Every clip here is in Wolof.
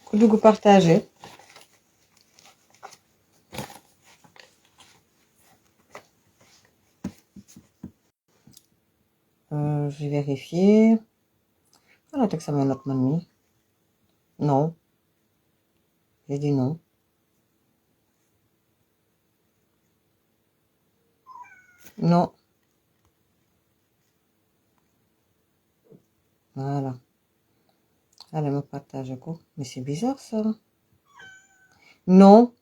ku dugg partager. Je vais vérifier. On a texte à notre mamie. Non. J'ai dit non. Non. Voilà. Allez, me partage quoi. Mais c'est bizarre ça. Non.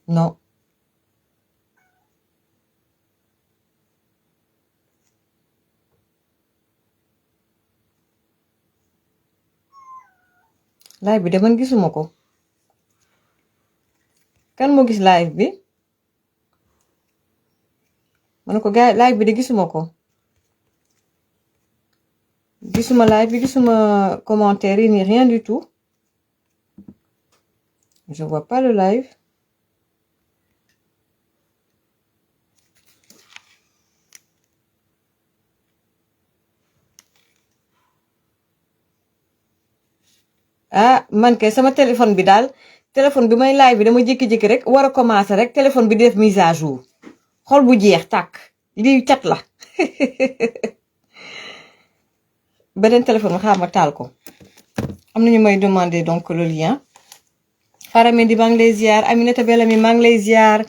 Non. Live bi de man gisuma ko. Kan moo gis live bi? Man ko gars live bi de gisuma ko. Gisuma live bi, gisuma commentaire ni rien du tout. Je vois pas le live. Ah, man kay sama téléphone bi daal téléphone bi may live bi dama jékki-jékki rek war a commencer rek téléphone bi def mise à jour. Xol bu jeex tàkk. Lii cat la. Beneen téléphone bi xaar ma taal ko. Am na ñu may demander donc le lien. Faramendi maa ngi lay ziar Aminata Bellamy maa ngi lay ziar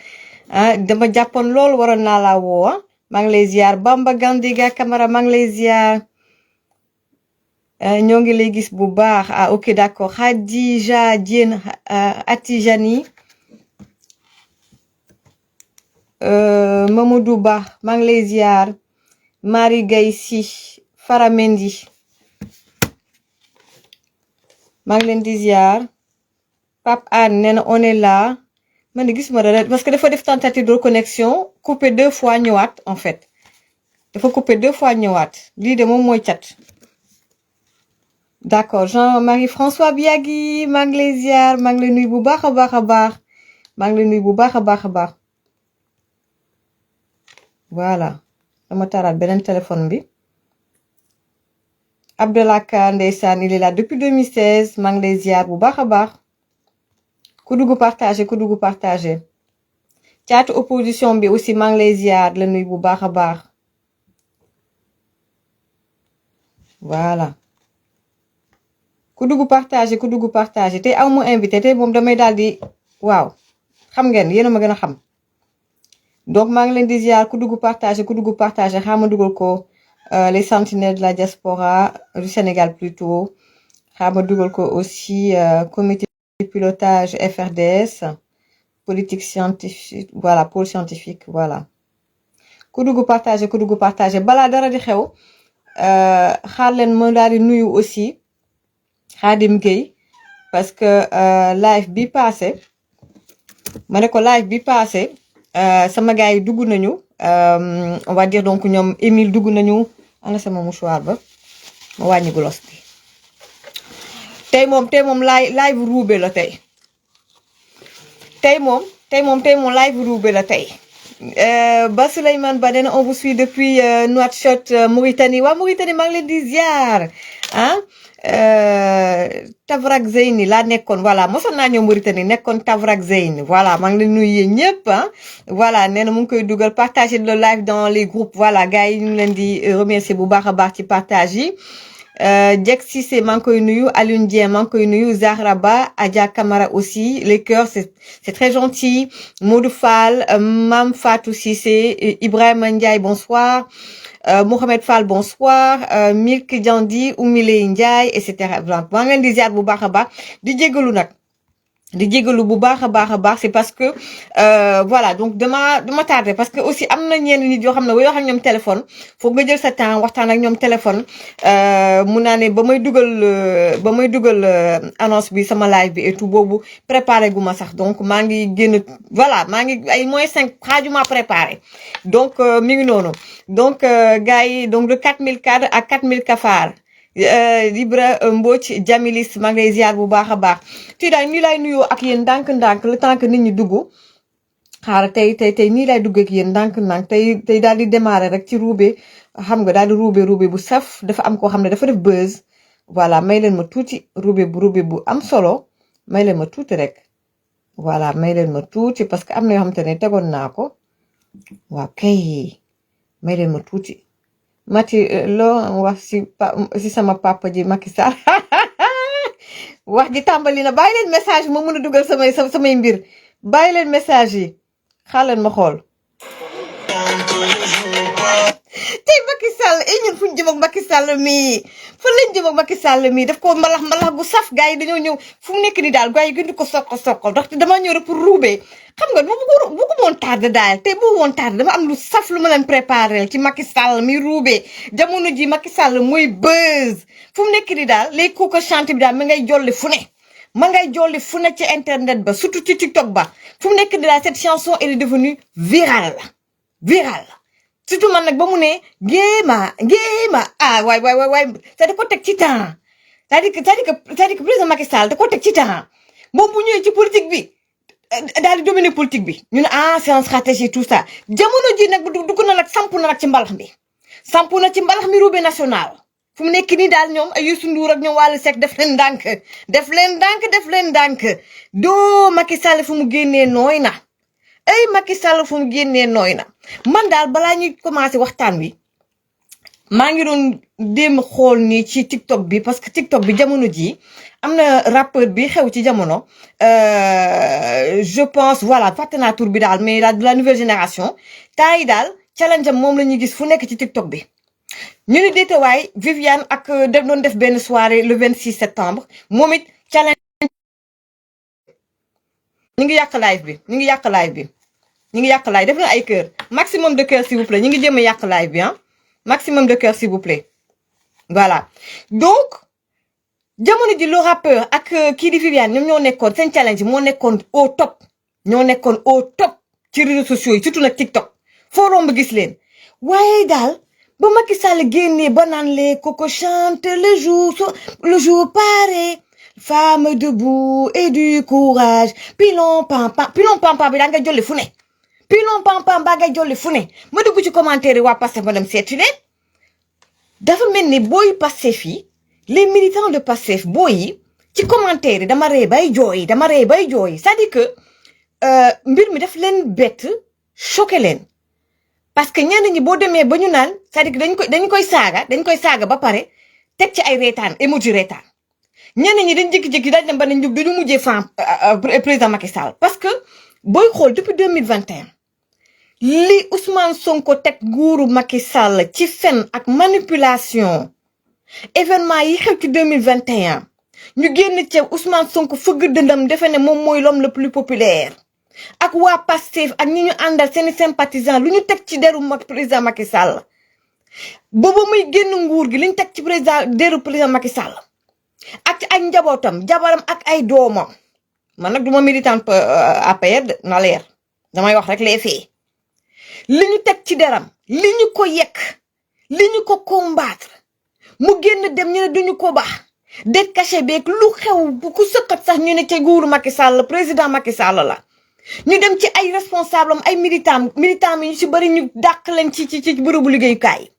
ah dama jàppoon loolu waroon naa laa woo ah maa ngi lay ziar Bamba Gandiga Camara maa ngi lay ziar ñoo ngi lay gis bu baax ah ok d'accord Khadija Diène Atijani Mamadou Ba maa ngi lay ziar Marie Gaye Sy Faramendi maa ngi leen di ziar Pape Anne nee na on est là man de gisuma dara parce que dafa def tentative de connexion coupé 2 fois ñëwaat en fait dafa coupé 2 fois ñëwaat lii de moom mooy cat d'accord Jean-Marie François Biagui maa ngi lay ziar maa ngi lay nuyu bu baax a baax a baax maa ngi lay nuyu bu baax a baax a baax voilà dama taraat beneen téléphone bi Abdallah Ka ndeysaan il est là depuis 2016 maa ngi lay ziar bu baax a baax ku dugg partager caatu opposition bi aussi maa ngi lay ziar la nuyu bu baax a baax voilà ku dugg partager tey aw mu invité tey moom damay daal di waaw xam ngeen yéen a ma gën a xam donc maa ngi leen di ziar ku dugg partager xaar ma dugal ko les sentinelles de la diaspora du Sénégal plutôt xaar ma dugal ko aussi comité de pilotage FRDS politique scientifique voilà pôle scientifique voilà ku dugg partager balaa dara di xew xaar leen ma daal di nuyu aussi Khadim Gueye parce que live bi passé ma ne ko live bi passé sama gars yi dugg nañu on va dire donc ñoom Émile dugg nañu ana sama mouchoir ba ma wàññi glos bi tey moom live roube la tey moom live roube la tey Ba Souleymane Ba nee na on vous suit depuis Nouakchott Mauritanie waa Mauritanie maa ngi leen di ziar ah Tavrak Zeyni laa nekkoon voilà mosoon naa ñëw Mauritanie nekkoon Tavrak Zeyni voilà maa ngi leen nuyu yéen ñëpp ah voilà nee na mu ngi koy dugal partager le live dans les groupes voilà gars yi ñu ngi leen di remercier bu baax a baax ci partage yi Dieg Cissé maa ngi koy nuyu Alioune Dieng maa ngi koy nuyu Zahra Ba Adja Camara aussi les cœurs c'est très gentil Modou Fall Mam Fatou Cissé Ibrahima Ndiaye bonsoir Mohamed Fall bonsoir Milk Diandi Oumile Ndiaye et cetera maa ngi leen di ziar bu baax a baax di jégalu nag di jégalu bu baax a baax c'est parce que voilà donc dama tardé parce que aussi am na ñenn nit yoo xam ne yoo xam ñoom téléphone foog nga jël sa temps waxtaan ak ñoom téléphone mun naa ne ba may dugal annonce bi sama live bi et tout boobu préparé gu ma sax donc maa ngi génn voilà maa ngi ay moins 5 xaajuma préparé donc mi ngi noonu donc gars yi donc de 4000 cadres à 4000 kafaar Libra Mbodj Jamilis maa ngi lay ziar bu baax a baax fii daal nii lay nuyoo ak yéen ndànk-ndànk le temps que nit ñi dugg xaaral tey nii lay dugg ak yéen ndànk-ndànk tey daal di démarrer rek ci ruube xam nga daal di ruube bu saf dafa am koo xam ne dafa def buzz voilà may leen ma tuuti roube bu am solo may leen ma tuuti rek voilà may leen ma tuuti parce que am na yoo xamante ne tegoon naa ko waaw kay may leen ma tuuti Mati loo wax si sama papa ji Macky Sall wax ji tàmbali na bàyyi leen message ma mën a dugal samay mbir bàyyi leen message yi xaaral ma xool tey Macky Sall ñun fu ñu jëm ak Macky Sall mii fu lañ jëm ak Macky Sall mii daf ko mbalax bu saf gars yi dañoo ñëw fu mu nekk ni daal gars yi gën di ko soqal ndaxte damaa ñëw rek pour ruubee xam nga bu ko woon tardé daal tey bu woon tardé dama am lu saf lu ma leen préparé ci Macky Sall mi ruubee jamono ji Macky Sall mooy buzz fu mu nekk ni daal les kooku chante bi daal ma ngay jolli fu ne ma ngay jolli fu ne ci internet ba surtout ci TikTok ba fu mu nekk ni daal cette chanson elle est devenue virale surtout man nag ba mu ne géema waay ça da ko teg ci temps c'est-à-dire que président Macky Sall da ko teg ci temps moom bu ñëwee ci politique bi daal di dominer politique bi ñu ne c'est une stratégie tout ça jamono ji nag du ko na nag sampu na nag ci mbalax mi roube national fu mu nekk nii daal ñoom ay Youssou Ndour ak ñoom Wally Seck def leen ndànk doo Macky Sall fu mu génnee nooy na Macky Sall fu mu génnee nooy na man daal balaa ñuy commencé waxtaan wi maa ngi doon déem xool nii ci TikTok bi parce que TikTok bi jamono ji am na rappeur bi xew ci jamono je pense voilà fàtte naa tur bi daal mais de la nouvelle génération temps yi daal challenge am moom la ñuy gis fu nekk ci TikTok bi ñu ni déetewaay Viviane ak doon def benn soirée le 26 septembre moom it challenge ñu ngi yàq live def na ay cœur maximum de cœur s'il vous plaît ñu ngi jëm a yàq live bi maximum de cœur s'il vous plaît voilà donc jamono ji le rappeur ak kii di Viviane ñoom ñoo nekkoon seen challenge moo nekkoon au top ci réseaux sociaux yi surtout nag TikTok foo romb gis leen waaye daal ba Macky Sall génnee ba naan les coco chante le jour paraît femme debout et du courage pilon pampa bi daa nga jolli fu ne pilon pampa baa ngay jolli fu ne ma dugg ci commentaire yi waa Pastef ma dem seeti leen dafa mel ni booy Pastef yi les militants de Pastef booy yi ci commentaire yi dama ree bay jooy c'est-à-dire que mbir mi daf leen bett choqué leen parce que ñenn ñi boo demee ba ñu naan c'est-à-dire que dañ koy saaga ba pare teg ci ay reetaan emoji reetaan ñenn ñi dañ jékki-jékki dañ dem ba ne ñu dañu mujjee fan président Macky Sall parce que booy xool depuis 2021 li Ousmane Sonko teg nguuru Macky Sall ci fen ak manipulation événement yi xew ci 2021 ñu génn ci Ousmane Sonko fëgg dëndam defe ne moom mooy l'homme le plus populaire ak waa Pastef ak ñi ñu àndal seeni sympathisants lu ñu teg ci deru président Macky Sall booba muy génn nguur gi li ñu teg ci deru président Macky Sall ak ay njabootam jabaram ak ay doomam man nag duma militant APR na leer damay wax rek les faits li ñu teg ci deram li ñu ko yekk li ñu ko combattre mu génn dem ñu ne duñu ko baax det caché beeg lu xew bu ku sëkkat sax ñu ne ca nguuru Macky Sall président Macky Sall la ñu dem ci ay responsable am ay militant mi ñu ci bëri ñu dàq leen ci bërëbu liggéeyukaay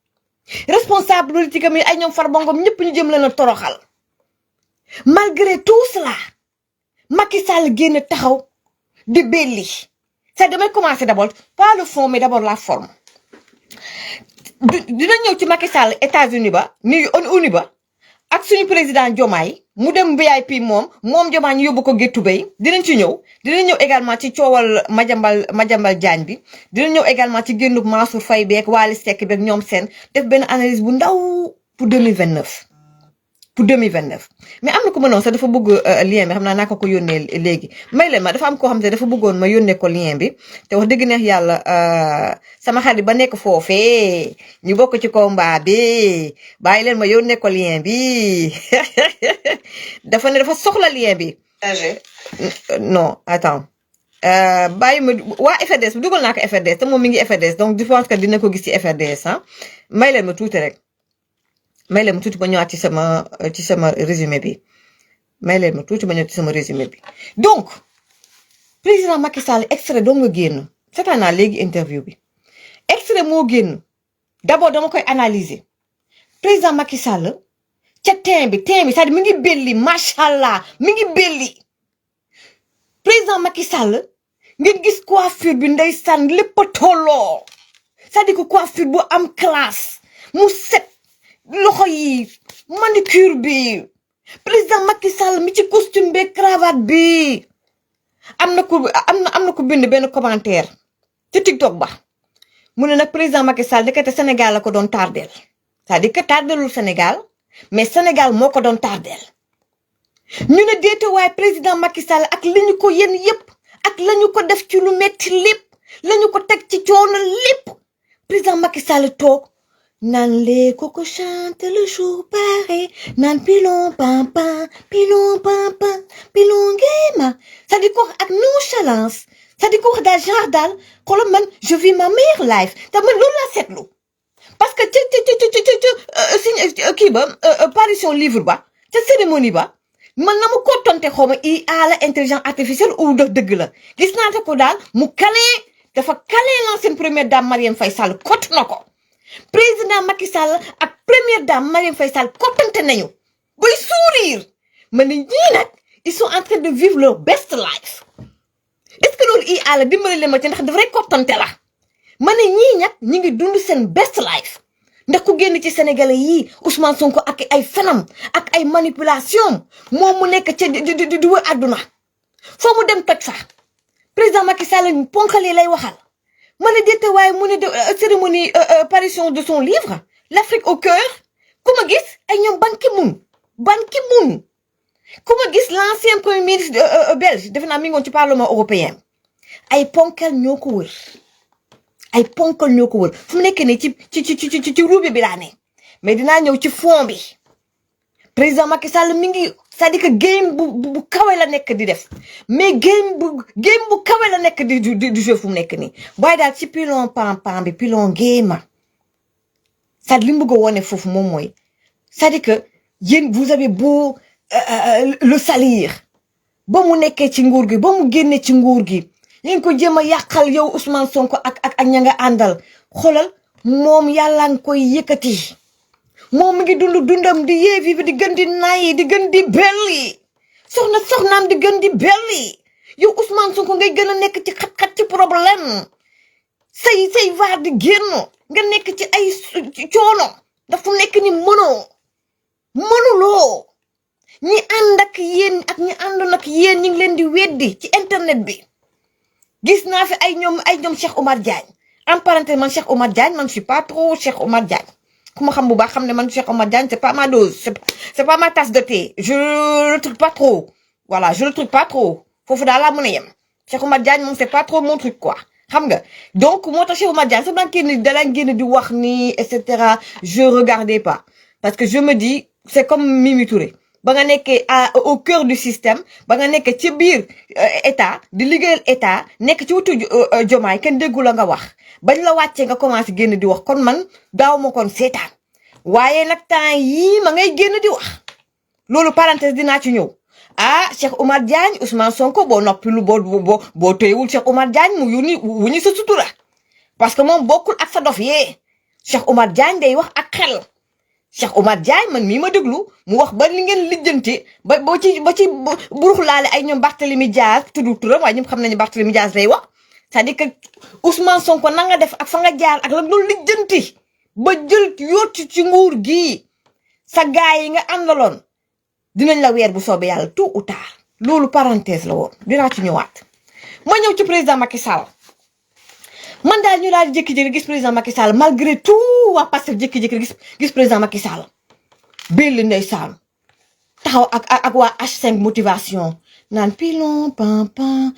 responsable politique am yi ay ñoom Farba Ngom ñëpp ñu jëm leen a toroxal malgré tout cela Macky Sall génn taxaw di belli c'est damay commencer d'abord pas le fond mais d'abord la forme dina ñëw ci Macky Sall États-Unis ba ONU ba ak suñu président Diomaye mu dem VIP moom Diomaye ñu yóbbu ko géttu bay dinañ ñëw également ci coowal Madiambal Diagne bi dinañ ñëw également ci génnub Mansour Faye beeg Wally Seck beeg ñoom seen def benn analyse bu ndaw pour 2029 mais am na ko mënoon sax dafa bëgg lien bi xam naa ko yónnee léegi may leen ma dafa am koo xam ne dafa bëggoon ma yónnee ko lien bi te wax dëgg neex yàlla sama xarit ba nekk foofee ñu bokk ci combat bi bàyyi leen ma yónnee ko lien bi dafa ne dafa soxla lien bi non attends bàyyi ma waa FRDS bi dugal naa ko FRDS te moom mi ngi FRDS donc je pense que dina ko gis ci FRDS may leen ma tuuti rek may leen ma tuuti ba ñëwaat ci sama résumé bi donc président Macky Sall extrait doo nga génn seetaan naa léegi interview bi extrait moo génn d'abord dama koy analyser président Macky Sall ca teint bi c'est-à-dire mi ngi belli machallah mi ngi belli président Macky Sall ngeen gis coiffure bi ndeysaan lépp a tolloo c'est-à-dire que coiffure bu am classe mu set loxo yi manicure bi président Macky Sall mi ci costume bi cravate bi am na ko bind benn commentaire ci TikTok ba mu ne nag président Macky Sall nekkate Sénégal la ko doon tardel c'est-à-dire que tardelul Sénégal mais Sénégal moo ko doon tardel ñu ne déete waaye président Macky Sall ak li ñu ko yéen yépp ak lañu ko def ci lu metti lépp lañu ko teg ci coono lépp président Macky Sall toog naan les coco chante le jour paraît naan pilon pampan pilon pampan pilon géma c'est-à-dire ko ak nonchalance c'est-à-dire ko wax daal genre daal xoolal man je vis ma meilleure life te man loolu laa seetlu parce que kii ba parution livre ba ca cérémonie ba man na mu kottonte xaw ma IA la intelligence artificielle ou dëgg la gis naa te ko daal mu dafa calé l'ancienne première dame Marième Faye Sall kott na ko président Macky Sall ak première dame Marième Faye Sall kottante nañu bay sourire ma ne ñii nag ils sont en train de vivre leur best life est-ce que loolu IA la dimbali leen ma ci ndax dafay kottante la ma ne ñii nag ñi ngi dund seen best life ndax ku génn ci sénégalais yii Ousmane Sonko ak ay fenam ak ay manipulation moom mu nekk ca di wër àdduna foo mu dem toj fa président Macky Sall ponkali lay waxal ma ne déete waaye mu ne de cérémonie parution de son livre l'Afrique au cœur ku ma gis ay ñoom Ban Ki-moon ku ma gis l'ancien premier ministre belge defe naa mi ngoon ci parlement européen ay ponkal ñoo ko wër fu mu nekk nii ci ruube bi laa ne mais dinaa ñëw ci fond bi président Macky Sall mi ngi c'est-à-dire que game bu kawe la nekk di def mais game bu kawe la nekk di jeu fu mu nekk nii waaye daal ci pilon pam bi pilon géema c'est-à-dire li mu bëgg a wone foofu moom mooy c'est-à-dire que yéen vous avez beau le salir ba mu nekkee ci nguur gi ba mu génnee ci nguur gi yéen ko jéem a yàqal yow Ousmane Sonko ak ña nga àndal xoolal moom yàlla nga koy yëkkati moom mi ngi dundam di yeevi bi di gën di nayi di gën di belli soxnaam di gën di belli yow Ousmane Sonko ngay gën a nekk ci xat-xat ci problème say vaar di génn nga nekk ci ay coono dafa nekk ni mënuloo ñi ànd ak yéen ak ñi àndoon ak yéen ñi ngi leen di weddi ci internet bi gis naa fi ay ñoom Cheikh Omar Diagne en parenthèse man Cheikh Omar Diagne man je suis pas trop Cheikh Omar Diagne ku ma xam bu baax xam ne man Cheikh Omar Diagne c'est pas ma dose c'est pas ma tasse de thé je le truc pas trop voilà je le truc pas trop foofu daal laa mën a yem Cheikh Omar Diagne moom c'est pas trop mon truc quoi xam nga donc moo tax Cheikh Omar Diagne sax daan génn dalaan génn di wax ni et cetera je regardais pas parce que je me dis c'est comme Mimi Touré ba nga nekkee au cœur du système ba nga nekkee ci biir état di liggéeyal état nekk ci wutu jomaay kenn déggu la nga wax bañ la wàccee nga commencé génn di wax kon man daaw ma kon seetaan waaye nag temps yii ma ngay génn di wax loolu parenthèse dinaa ci ñëw Cheikh Omar Diagne Ousmane Sonko boo noppilu boo téyewul Cheikh Omar Diagne mu wuñu sa sutura parce que moom bokkul ak sa dof yee Cheikh Omar Diagne day wax ak xel Cheikh Omar Diagne man mii ma déglu mu wax ba li ngeen lijjanti ba ci burux laale ay ñoom Barthélémy Diaz tudd turam waaye ñëpp xam nañu Barthélémy Diaz lay wax c'est-à-dire que Ousmane Sonko na nga def ak fa nga jaar ak la doon lijjanti ba jël yóotu ci nguur gi sa gaay yi nga àndaloon dinañ la weer bu soobee yàlla tôt ou tard loolu parenthèse la woon dinaa ci ñëwaat ma ñëw ci président Macky Sall man daal ñu daal di jékki-jékki gis président Macky Sall malgré tout waa Pastef jékki-jékki gis président Macky Sall belli ndeysaan taxaw ak waa H5 motivation naan pilon pampan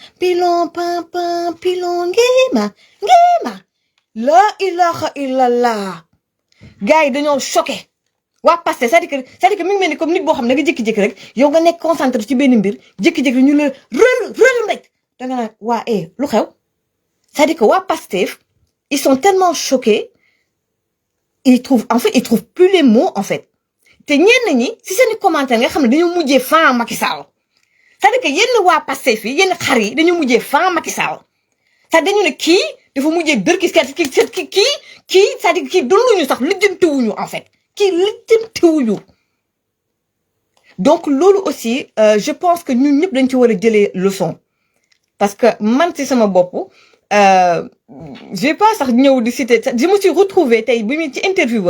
pilon ngéema la ilaha illallah gars yi dañoo choqué waa Pastef c'est-à-dire que mi ngi mel ni comme nit boo xam ne nga jékki-jékki rek yow nga nekk concentré ci benn mbir jékki-jékki ñu la rël rek da nga naan waa lu xew c'est-à-dire que waa Pastef ils sont tellement choqués ils trouvent plus les mots en fait te ñenn ñi si seen i commentaire nga xam ne dañoo mujjee fan Macky Sall c'est-à-dire que yenn waa Pastef yi yenn xar yi dañoo mujjee fan Macky Sall c'est-à-dire dañu ne kii dafa mujjee dër kii c'est-à-dire kii dunduñu sax lijjantiwuñu en fait kii lijjantiwuñu donc loolu aussi je pense que ñun ñëpp dañ ci war a jëlee leçon parce que man ci sama bopp je vais pas sax ñëw di citer je me suis retrouvée tey bi mu ci interview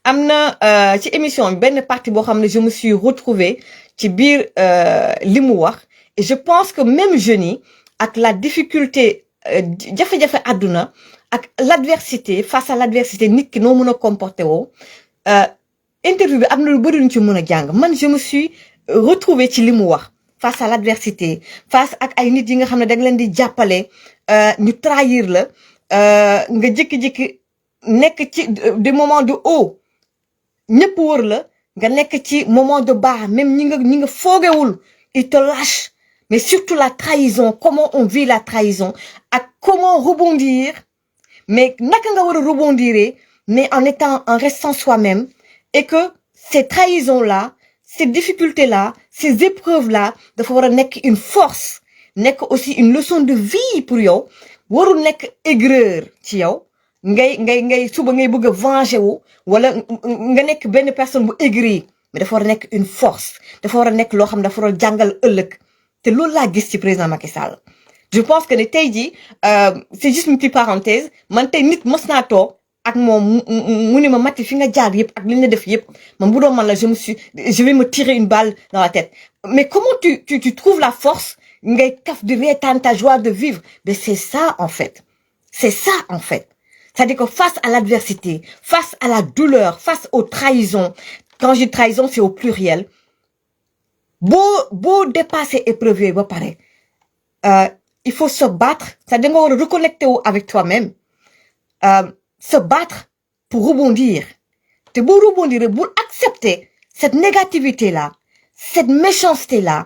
am na ci émission benn partie boo xam ne je me suis retrouvée ci biir li mu wax et je pense que même jeunes yi ak la difficulté jafe-jafe àdduna ak l'adversité face à l'adversité nit ki noo mën a comporté woo interview bi am na lu bëri luñ ci mën a jàng man je me suis retrouvée ci li mu wax face à l'adversité face ak ay nit yi nga xam ne da nga leen di jàppale ñu trahir la nga jékki-jékki nekk ci des moments de haut ñëpp wër la nga nekk ci moment de bas même ñi nga foogewul ils te lâchent mais surtout la trahison comment on vit la trahison ak comment rebondir mais naka nga war a rebondir mais en restant soi-même et que ces trahisons là ces difficultés là ces épreuves là dafa war a nekk une force nekk aussi une leçon de vie pour yow warul nekk aigreur ci yow ngay suba ngay bëgg a venger wu wala nga nekk benn personne bu aigrie mais dafa war a nekk une force dafa war a nekk loo xam ne dafa war a jàngal ëllëg te loolu laa gis ci président Macky Sall je pense que ne tey jii c'est juste une petite parenthèse man tey nit mos naa toog ak moom mu ne ma Maty fi nga jaar yëpp ak li ñu la def yëpp man bu doon man la je vais me tirer une balle dans la tête mais comment tu trouves la force ngay kaf di reetaan ta joie de vivre mais c'est ça en fait c'est-à-dire que face à l'adversité face à la douleur face aux trahisons quand je dis trahison c'est au pluriel boo dépasser épreuve yooyu ba pare il faut se battre c'est-à-dire nga war a reconnecter wu avec toi-même se battre pour rebondir te boo rebondir bul accepter cette négativité là cette méchanceté là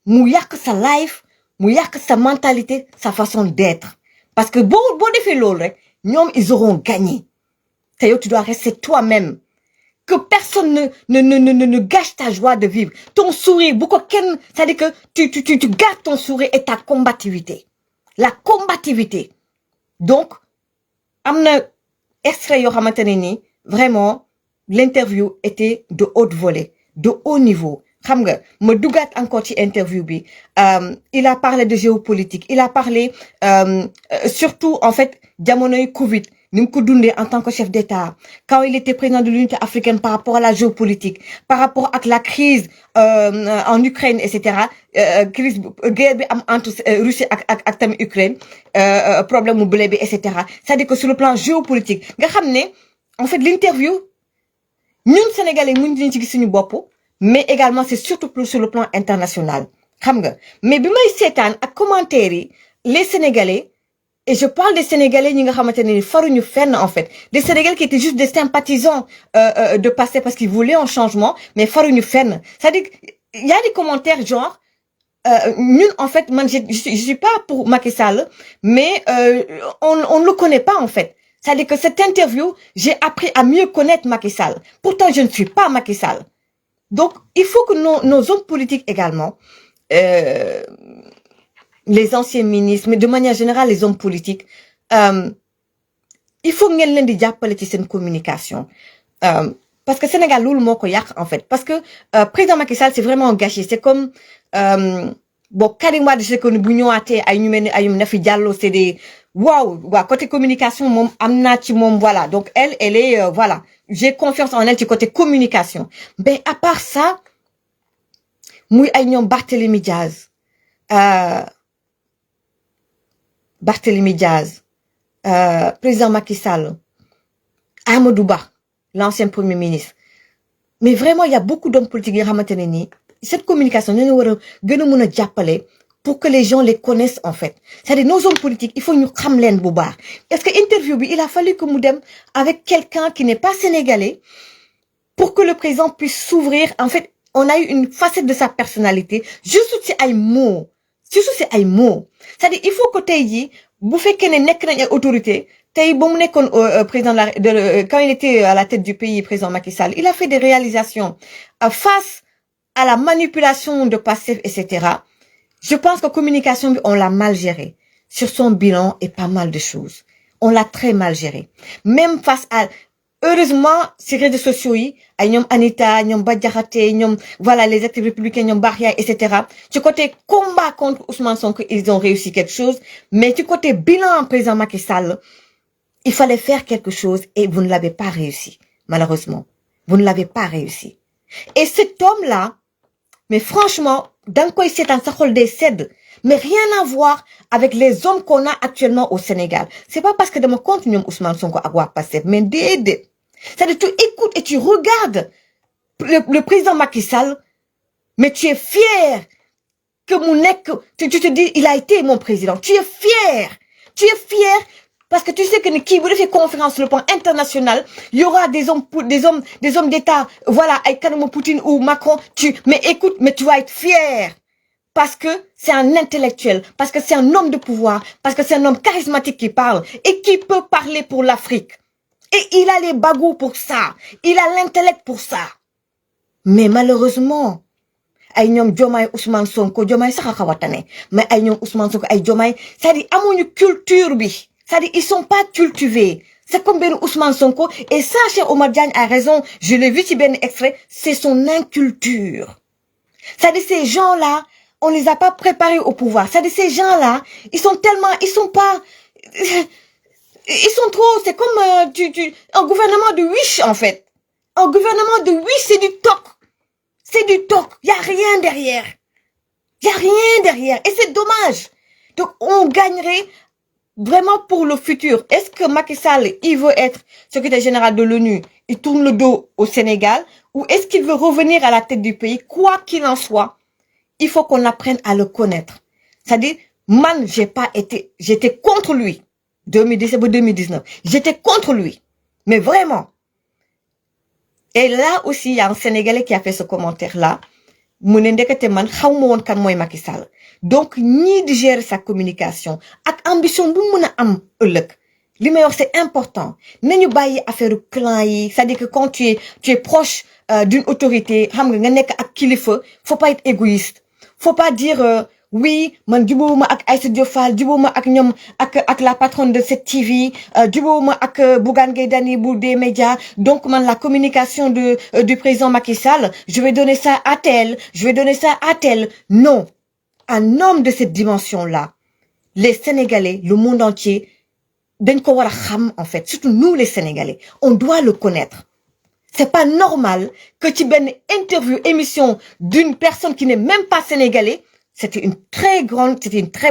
mu yàq sa life mu yàq sa mentalité sa façon d'être parce que boo defee loolu rek ñoom ils auront gagné te yow tu dois rester toi-même que personne ne gâche ta joie de vivre ton sourire bu ko kenn c'est-à-dire que tu gardes ton sourire et ta combativité la combativité donc am na extrait yoo xamante ne nii vraiment l'interview était de haute volée de haut niveau xam nga ma dugaat encore ci interview bi il a parlé de géopolitique il a parlé surtout en fait jamonoy Covid ni mu ko dundee en tant que chef d'État quand il était président de l'unité africaine par rapport à la géopolitique par rapport ak la crise en Ukraine et cetera crise guerre bi am entre Russie ak tamit Ukraine problème mu blé bi et cetera c'est-à-dire que sur le plan géopolitique nga xam ne en fait l'interview ñun Sénégalais mun nañ ci gis suñu bopp mais également c'est surtout plus sur le plan international xam nga mais bi may seetaan ak commentaires yi les Sénégalais et je parle des Sénégalais ñi nga xamante ne faruñu fenn en fait des Sénégalais qui étaient juste des sympathisants de Pastef parce qu'ils voulaient un changement mais faruñu fenn c'est-à-dire il y a des commentaires genre ñun en fait man je suis pas pour Macky Sall mais on ne le connaît pas en fait c'est-à-dire que cette interview j'ai appris à mieux connaître Macky Sall pourtant je ne suis pas Macky Sall donc il faut que nos hommes politiques également les anciens ministres mais de manière générale les hommes politiques il faut ngeen leen di jàppale ci seen communication parce que Sénégal loolu moo ko yàq en fait parce que président Macky Sall c'est vraiment un gâchis c'est comme bon Karim Wade c'est que bu ñëwaatee ay ñu mel ni Ayum Nafi Diallo c'est des waaw côté communication moom am naa ci moom voilà donc elle est voilà j'ai confiance en elle ci côté communication mais à part ça muy ay ñoom Barthélémy Diaz président Macky Sall Amadou Ba l'ancien premier ministre mais vraiment il y a beaucoup d'hommes politiques yoo xamante ne nii cette communication ñu war a gën a mën a jàppale pour que les gens les connaissent en fait c'est-à-dire nos hommes politiques il faut ñu xam leen bu baax parce que interview bi il a fallu que mu dem avec quelqu'un qui n'est pas sénégalais pour que le président puisse s'ouvrir en fait on a eu une facette de sa personnalité juste ci ay mots c'est-à-dire il faut que tey jii bu fekkee ne nekk nañ ay autorité tey ba mu nekkoon président quand il était à la tête du pays président Macky Sall il a fait des réalisations face à la manipulation de Pastef etc. Je pense que communication bi on l'a mal géré sur son bilan et pas mal de choses on l'a très mal géré même face à heureusement ces réseaux sociaux yi ay ñoom Anita ñoom Bah Diakhaté ñoom voilà les actifs républicains ñoom Barya etc. Du côté combat contre Ousmane Sonko ils ont réussi quelque chose, mais du côté bilan président Macky Sall il fallait faire quelque chose et vous ne l'avez pas réussi malheureusement vous ne l'avez pas réussi. Et cet homme-là mais franchement d'un coup c'est un xol des sedd mais rien à voir avec les hommes qu'on a actuellement au Sénégal. C'est pas parce que dama compte ñoom Ousmane Sonko ak waa Pastef mais déedéet. C'est-à-dire tu écoutes et tu regardes le président Macky Sall, mais tu es fier que mu nekk, tu te dis il a été mon président. Tu es fier parce que tu sais que qui bu defee conférence sur le plan international, il y aura des hommes d'État, voilà, ay kanamu Poutine ou Macron. Mais écoute, mais tu vas être fier. Parce que c'est un intellectuel, parce que c'est un homme de pouvoir, parce que c'est un homme charismatique qui parle et qui peut parler pour l'Afrique. Et il a les bagous pour ça. Il a l'intellect pour ça. Mais malheureusement, ay ñoom Diomaye Ousmane Sonko, Diomaye sax a xaw a tane, mais ay ñoom Ousmane Sonko ay Diomaye, c'est-à-dire amuñu culture bi. C'est-à-dire ils sont pas cultivés. C'est comme Ben Ousmane Sonko et ça, Cheikh Omar Diagne a raison, je l'ai vu ci ben extrait, c'est son inculture. C'est-à-dire ces gens-là, on les a pas préparés au pouvoir. C'est-à-dire ces gens-là, ils sont trop, c'est comme un gouvernement de wish en fait. Un gouvernement de wish, c'est du toc. C'est du toc. Il y a rien derrière. Et c'est dommage. Donc on gagnerait vraiment pour le futur. Est-ce que Macky Sall, il veut être secrétaire général de l'ONU, il tourne le dos au Sénégal, ou est-ce qu'il veut revenir à la tête du pays? Quoi qu'il en soit, il faut qu'on apprenne à le connaître. C'est-à-dire, man, j'étais contre lui. 2017-2019. J'étais contre lui. Mais vraiment. Et là aussi, il y a un Sénégalais qui a fait ce commentaire-là. Donc, ni de gérer sa communication. Ak ambition, c'est important. Nañu bayyi affaire clan yi, c'est-à-dire que quand tu es proche d'une autorité, xam nga nek ak kilifa, faut pas être égoïste. Faut pas dire oui, man djubuma ak Aïssa Diop Fall, djubuma ak ñom ak la patronne de cette TV, djubuma ak Bougane Gueye Dany bu des médias. Donc man la communication du président Macky Sall, je vais donner ça à tel, je vais donner ça à tel. Non. Un homme de cette dimension-là, les Sénégalais, le monde entier, dañ ko wara xam en fait, surtout nous les Sénégalais, on doit le connaître. C'est pas normal que tu benn interview, émission d'une personne qui n'est même pas sénégalais. C'était une très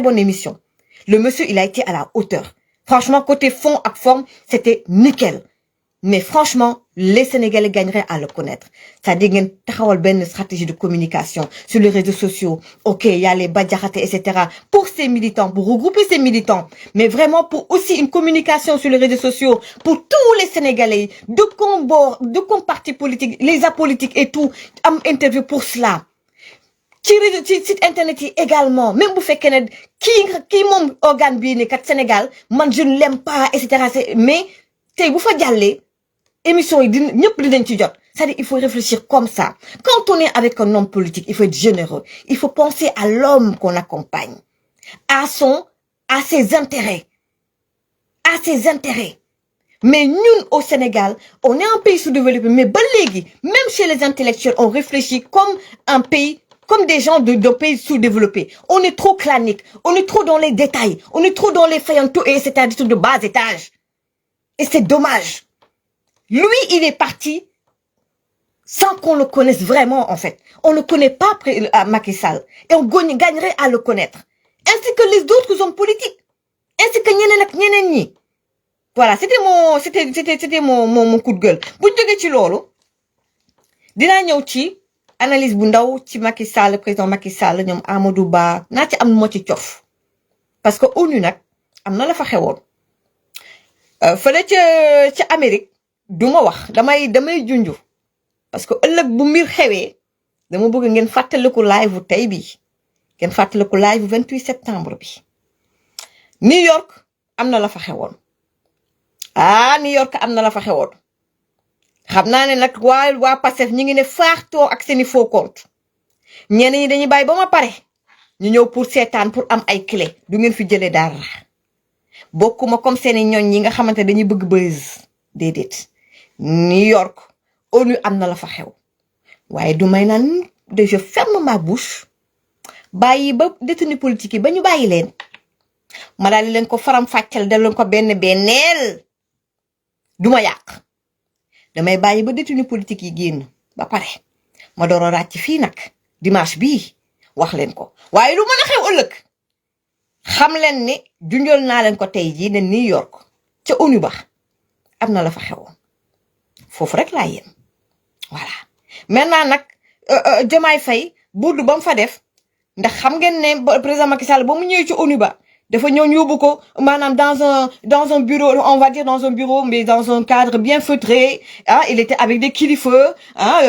bonne émission. Le monsieur, il a été à la hauteur. Franchement, côté fond et forme, c'était nickel. Mais franchement, les Sénégalais gagneraient à le connaître. C'est-à-dire ngeen taxawal benn stratégie de communication sur les réseaux sociaux. Ok, il y a les Bah Diakhaté, etc. Pour ces militants, pour regrouper ces militants. Mais vraiment pour aussi une communication sur les réseaux sociaux. Pour tous les Sénégalais, de com parti politique, les apolitiques et tout. Am interview pour cela. Ci site internet yi également. Même bu fekkee ne kii moom organe bii ne kat Sénégal, man je ne l'aime pas, etc. Mais tey bu fa jàllee émission yi ñëpp dinañ ci jot. C'est-à-dire il faut réfléchir comme ça. Quand on est avec un homme politique, il faut être généreux. Il faut penser à l'homme qu'on accompagne, à ses intérêts. Mais nous, au Sénégal, on est un pays sous-développé, mais ba léegi, même chez les intellectuels, on réfléchit comme un pays, comme des gens de pays sous-développés. On est trop clanique, on est trop dans les détails, on est trop dans les fayantos et c'est-à-dire de bas étage. Et c'est dommage. Lui, il est parti sans qu'on le connaisse vraiment, en fait. On ne connaît pas Macky Sall. Et on gagnerait à le connaître. Ainsi que les autres hommes politiques. Ainsi que ñeneen ñi. Voilà, c'était mon coup de gueule. Bu ñu jógee ci loolu, dinaa ñëw ci analyse bu ndaw ci Macky Sall, président Macky Sall, ñoom Amadou Ba, naa ci am moo ci cof. Parce que ONU nag, am na la fa xewoon. Fële ca Amérique, duma wax, damay junju. Parce que ëllëg bu mbir xewee, dama bëgg ngeen fàttaliku live bu tey bi. Ngeen fàttaliku live bu 28 septembre bi. New York, am na la fa xewoon. New York am na la fa xewoon. Xam naa ne nag waa Pastef ñi ngi ne faaxtoo ak seeni faux compte. Ñenn ñi dañuy bàyyi ba ma pare. Ñu ñëw pour seetaan pour am ay clé. Du ngeen fi jëlee dara. Bokkuma comme seeni ñooñ ñi nga xamante dañuy bëgg buzz. Déedéet. New York ONU am na la fa xew waaye du may naan de je ferme ma bouche bàyyi ba détenu politique yi ba ñu bàyyi leen ma daal di leen ko faram fàccal da leen ko benneel du ma yàq damay bàyyi ba détenu politique yi génn ba pare ma door a ràcc fii nag dimanche bii wax leen ko waaye lu mën a xew ëllëg xam leen ni junjool naa leen ko tey jii ne New York ca ONU ba am na la fa xew foofu rek laa yem voilà maintenant nag Diomaye Faye burdu ba mu fa def ndax xam ngeen ne président Macky Sall ba mu ñëwee ci ONU ba dafa ñëw yóbbu ko maanaam dans un bureau on va dire dans un bureau mais dans un cadre bien feutré il était avec des kilifa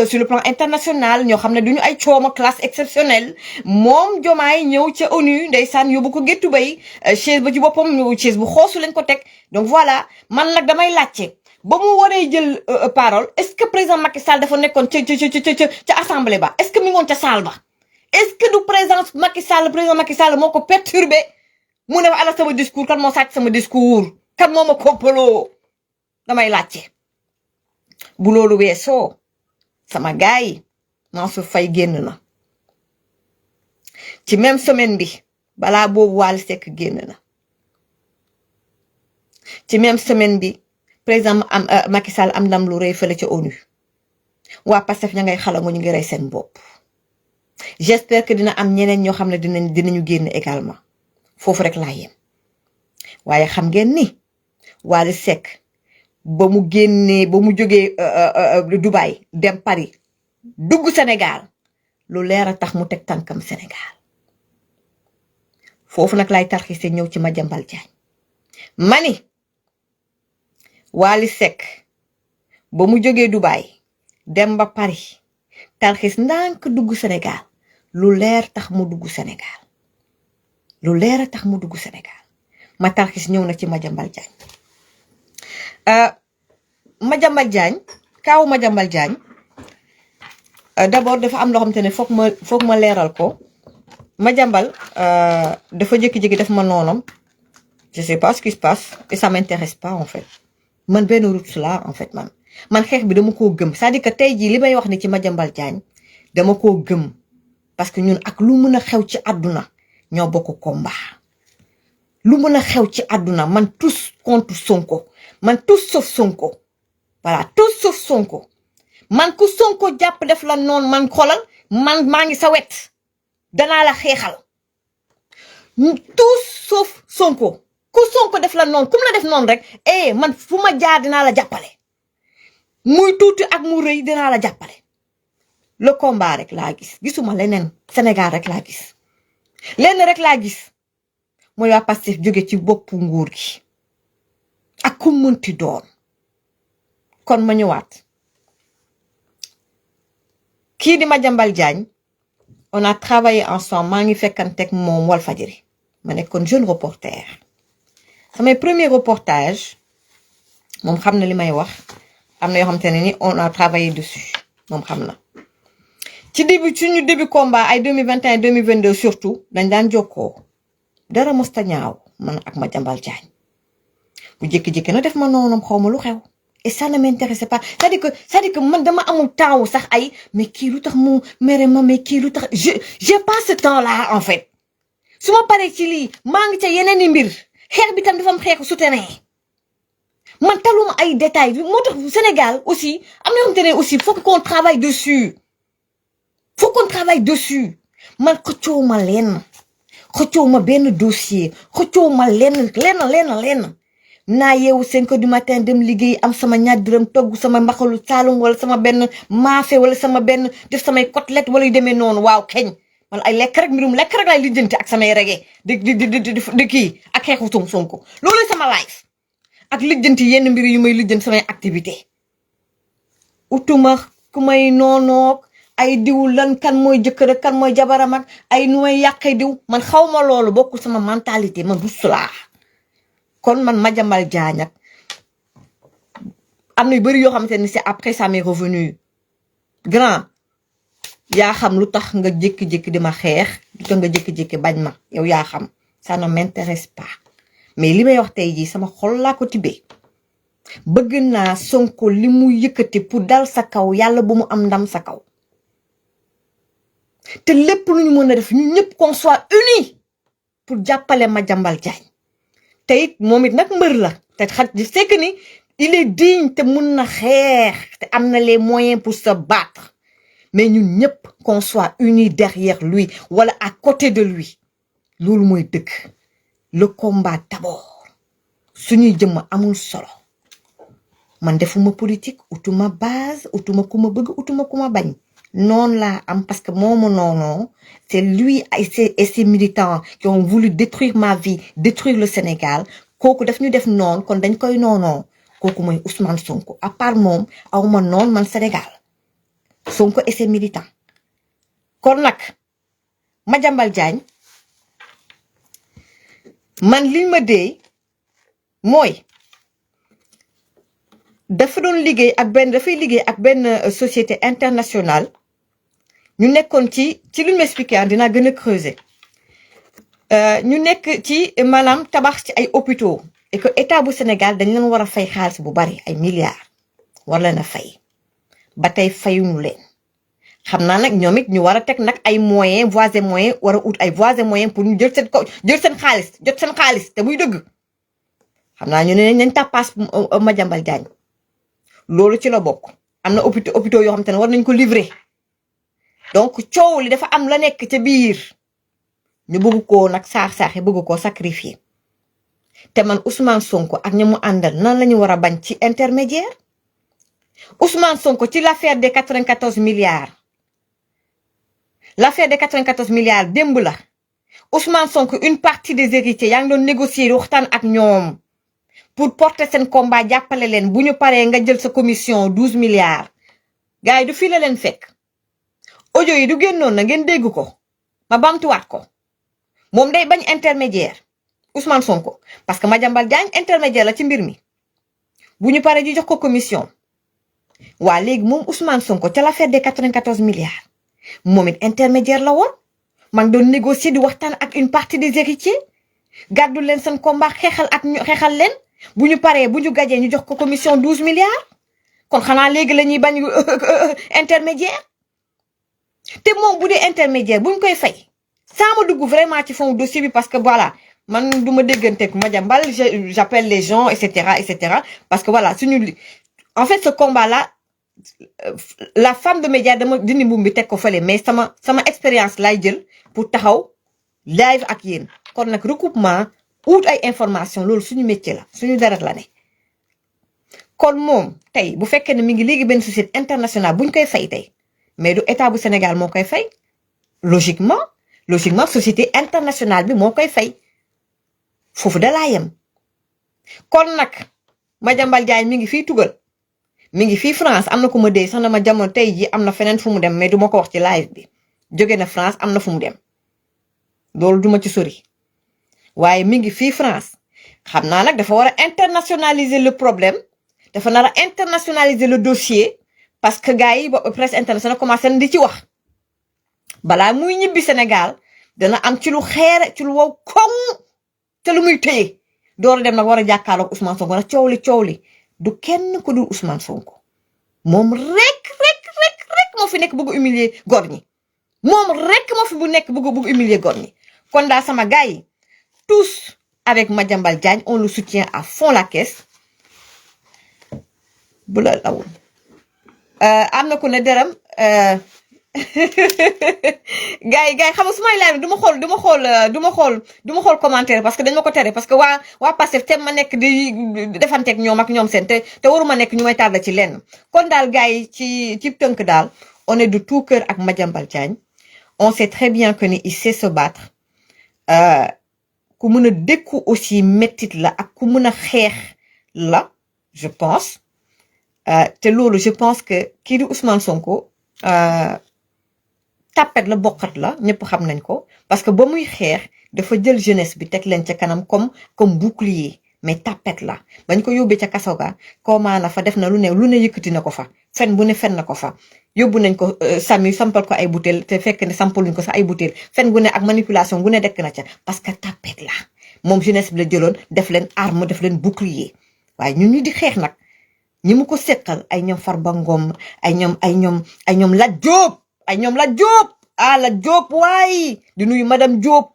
sur le plan international ñoo xam ne duñu ay cooma classe exceptionnelle moom Diomaye ñëw ca ONU ndeysaan yóbbu ko géttu bay chaise ba ci boppam chaise bu xoosu lañ ko teg donc voilà man nag damay laajte ba mu waree jël parole est-ce que président Macky Sall dafa nekkoon ca assemblée ba est-ce que mi ngoon ca salle ba est-ce que du président Macky Sall moo ko perturbé mu ne ala sama discours kan moo sàcc sama discours kan moo ma kompaloo damay laajte bu loolu weesoo sama gaay yi Mansour Faye génn na ci même semaine bi balaa boobu Wally Seck génn na ci même semaine bi président Macky Sall am ndam lu rëy fële ca ONU waa Pastef ña ngay xalangu ñu ngi rey seen bopp j'espère que dina am ñeneen ñoo xam ne dinañu génn également foofu rek laa yem waaye xam ngeen ni Wally Seck ba mu jógee Dubaï dem Paris dugg Sénégal lu leer a tax mu teg tànkam Sénégal foofu nag lay tarxise ñëw ci Madiambal Diagne mani Wally Seck ba mu jógee Dubaï dem ba Paris tarxis ndànk dugg Sénégal lu leer tax mu dugg Sénégal ma tarxis ñëw na ci Madiambal Diagne Madiambal Diagne kaawu Madiambal Diagne d'abord dafa am loo xamante ne foog ma leeral ko Madiambal dafa jékki-jékki def ma noonam je sais pas ce qui se passe et ça m'intéresse pas en fait man benn route la en fait man xeex bi dama koo gëm c'est-à-dire que tey jii li may wax ni ci Madiambal Diagne dama koo gëm parce que ñun ak lu mën a xew ci àdduna ñoo bokk combat lu mën a xew ci àdduna man tous contre Sonko man tous sauf Sonko voilà tous sauf Sonko man ku Sonko jàpp def la noonu man xolal man maa ngi sa wet danaa la xeexal tous sauf Sonko ku Sonko def la noonu kum la def noonu rek man fu ma jaar dinaa la jàppale muy tuuti ak mu rëy dinaa la jàppale le combat rek laa gis gisuma leneen Sénégal rek laa gis lenn rek laa gis mooy waa Pastef jóge ci boppu nguur gi ak ku mënti doon kon ma ñëwaat kii di Madiambal Diagne on a travaillé ensemble maa ngi fekkanteeg moom Walfadjri ma nekkoon jeune reporter samay premier reportage moom xam na li may wax am na yoo xamante ne ni on a travaillé dessus moom xam na ci suñu début combat ay 2021 2022 surtout dañ daan jokkoo dara mosta ñaaw man ak Madiambal Diagne bu jékki-jékki na def ma noonam xaw ma lu xew et ça ne m'intéressait pas c'est-à-dire que man dama amul temps sax ay mais kii lu tax mu mere ma mais kii lu tax j'ai pas ce temps là en fait su ma paree ci lii maa ngi ca yeneen i mbir xeex bi tam dafa am xeexu souterrain man taluma ay détails moo tax Sénégal aussi am na yoo xamante ne aussi faut qu'on travaille dessus man xëccoo ma lenn xëccoo ma benn dossier xëccoo ma lenn naa yeewu 5 heures du matin dem liggéey am sama ñaar dërëm togg sama mbaxalu saalum wala sama benn maafe wala sama benn def samay côtelette wala yu demee noonu waaw keñ man ay lekk rek mbirum lekk rek lay lijjanti ak samay rege di kii ak xeexu Sonko loolu sama life ak lijjanti yenn mbir yu may lijjanti samay activité utuma ku may noonoog ay diw lan kan mooy jëkkër ak kan mooy jabaram ak ay nu may yàqee diw man xaw ma loolu bokkul sama mentalité man du sulaa kon man Madiambal Diagne ak am na yu bëri yoo xamante ni c'est après ça m'est revenu grand yaa xam lu tax nga jékki-jékki di ma xeex lu tax nga jékki-jékki bañ ma yow yaa xam ça ne m'intéresse pas mais li may wax tey jii sama xol laa ko tibbee bëgg naa Sonko li mu yëkkati pour dal sa kaw yàlla bu mu am ndam sa kaw te lépp lu ñu mën a def ñu ñëpp qu'on soit unis pour jàppale Madiambal Diagne te it moom it nag mbër la te je sais que ni il est digne te mun na xeex te am na les moyens pour se battre mais ñun ñëpp qu'on soit unis derrière lui wala à côté de lui loolu mooy dëgg le combat d'abord suñuy jëmm amul solo man defuma politique utuma base utuma ku ma bëgg utuma ku ma bañ noonu laa am parce que moomu noonu c'est lui et ses militants qui ont voulu détruire ma vie détruire le Sénégal kooku daf ñu def noonu kon dañ koy noonoo kooku mooy Ousmane Sonko à part moom awma noonu man Sénégal Sonko et ses militants kon nag Madiambal Diagne man liñ ma dee mooy dafay liggéey ak benn société internationale ñu nekkoon ci lu ñu m'expliqué dinaa gën a creuser ñu nekk ci maanaam tabax ci ay hôpitaux et que état bu Sénégal dañ leen war a fay xaalis bu bari ay milliards war leen a fay ba tey fayuñu leen xam naa nag ñoom it ñu war a teg nag ay moyens voies et moyens war a ut ay voies et moyens pour ñu jël seen xaalis jot seen xaalis te muy dëgg xam naa ñu ne nañ tappaas Madiambal Diagne loolu ci la bokk am na hôpitaux yoo xam te ne war nañ ko livrer donc coow li dafa am la nekk ca biir ñu bëgg koo nag saax-saaxi bëgg koo sacrifier te man Ousmane Sonko ak ña mu àndal nan la ñu war a bañ ci intermédiaire Ousmane Sonko ci l'affaire des 94 milliards l'affaire des 94 milliards démb la Ousmane Sonko une partie des héritiers yaa ngi doon négocier waxtaan ak ñoom pour porter seen combat jàppale leen bu ñu paree nga jël sa commission 12 milliards gars yi du fii la leen fekk audio yi du génnoon na ngeen dégg ko ma bamtuwaat ko moom day bañ intermédiaire Ousmane Sonko parce que Madiambal Diagne intermédiaire la ci mbir mi bu ñu paree di jox ko commission waa léegi moom Ousmane Sonko ca l'affaire des 94 milliards moom it intermédiaire la woon maa ngi doon négocier di waxtaan ak une partie des héritiers gàddu leen seen combat xeexal leen bu ñu paree bu ñu gajee ñu jox ko commission 12 milliards kon xanaa léegi la ñuy bañ intermédiaire te moom bu dee intermédiaire bu ñu koy fay saa ma dugg vraiment ci fond dossier bi parce que voilà man du ma dégganteeg Madiambal j'appelle les gens et cetera parce que voilà suñu en fait ce combat là la femme de média dama dindi mbuum bi teg ko fële mais sama expérience laay jël pour taxaw live ak yéen kon nag recoupement ut ay information loolu suñu métier la suñu deret la ne kon moom tey bu fekkee ne mi ngi léegi benn société internationale buñ koy fay tey mais du état bu Sénégal moo koy fay logiquement société internationale bi moo koy fay foofu da laa yem kon nag Madiambal Diagne mi ngi fii tugal mi ngi fii France am na ku ma dee sax na ma jamono tey ji am na feneen fu mu dem mais du ma ko wax ci live bi jóge na France am na fu mu dem loolu duma ci sori waaye mi ngi fii France xam naa nag dafa war a internationaliser le problème dafa nar a internationaliser le dossier parce que gars yi ba presse internationale commencé na di ci wax balaa muy ñibbi Sénégal dana am ci lu xeere ci lu wow koŋ te lu muy téye door a dem nag war a jàkkaarloog Ousmane Sonko nag coow li du kenn ku dul Ousmane Sonko moom rek moo fi nekk bëgg humilier góor ñi moom rek moo fi bu nekk bëgg humilier góor ñi kon daal sama gars yi tous avec Madiambal Diagne on le soutient à fond la caisse bu la lawul am na ku ne dërëm gars yi xam nga su may laaj du ma xool commentaire parce que dañ ma ko tere parce que waa Pastef te ma nekk di defanteeg ñoom ak ñoom seen te waruma nekk ñu may tardé ci lenn kon daal gars yi ci tënk daal on est de tout cœur ak Madiambal Diagne on sait très bien que ni il sait se battre ku mën a dékku aussi méttit la ak ku mën a xeex la je pense te loolu je pense que kii di Ousmane Sonko tapet la bokkat la ñëpp xam nañ ko parce que ba muy xeex dafa jël jeunesse bi teg leen ca kanam comme bouclier mais tapet la bañ ko yóbbee ca kaso ga komaana fa def na lu ne yëkkati na ko fa fen bu ne fen na ko fa yóbbu nañ ko sami sampal ko ay butéel te fekk ne sampaluñ ko sax ay butéel fen gu ne ak manipulation gu ne dekk na ca parce que tapet la moom jeunesse bi la jëloon def leen arme def leen bouclier waaye ñun ñu di xeex nag ñi mu ko seqal ay ñoom Farba Ngom ay ñoom Lat Diop Lat Diop waaye di nuyu madame Diop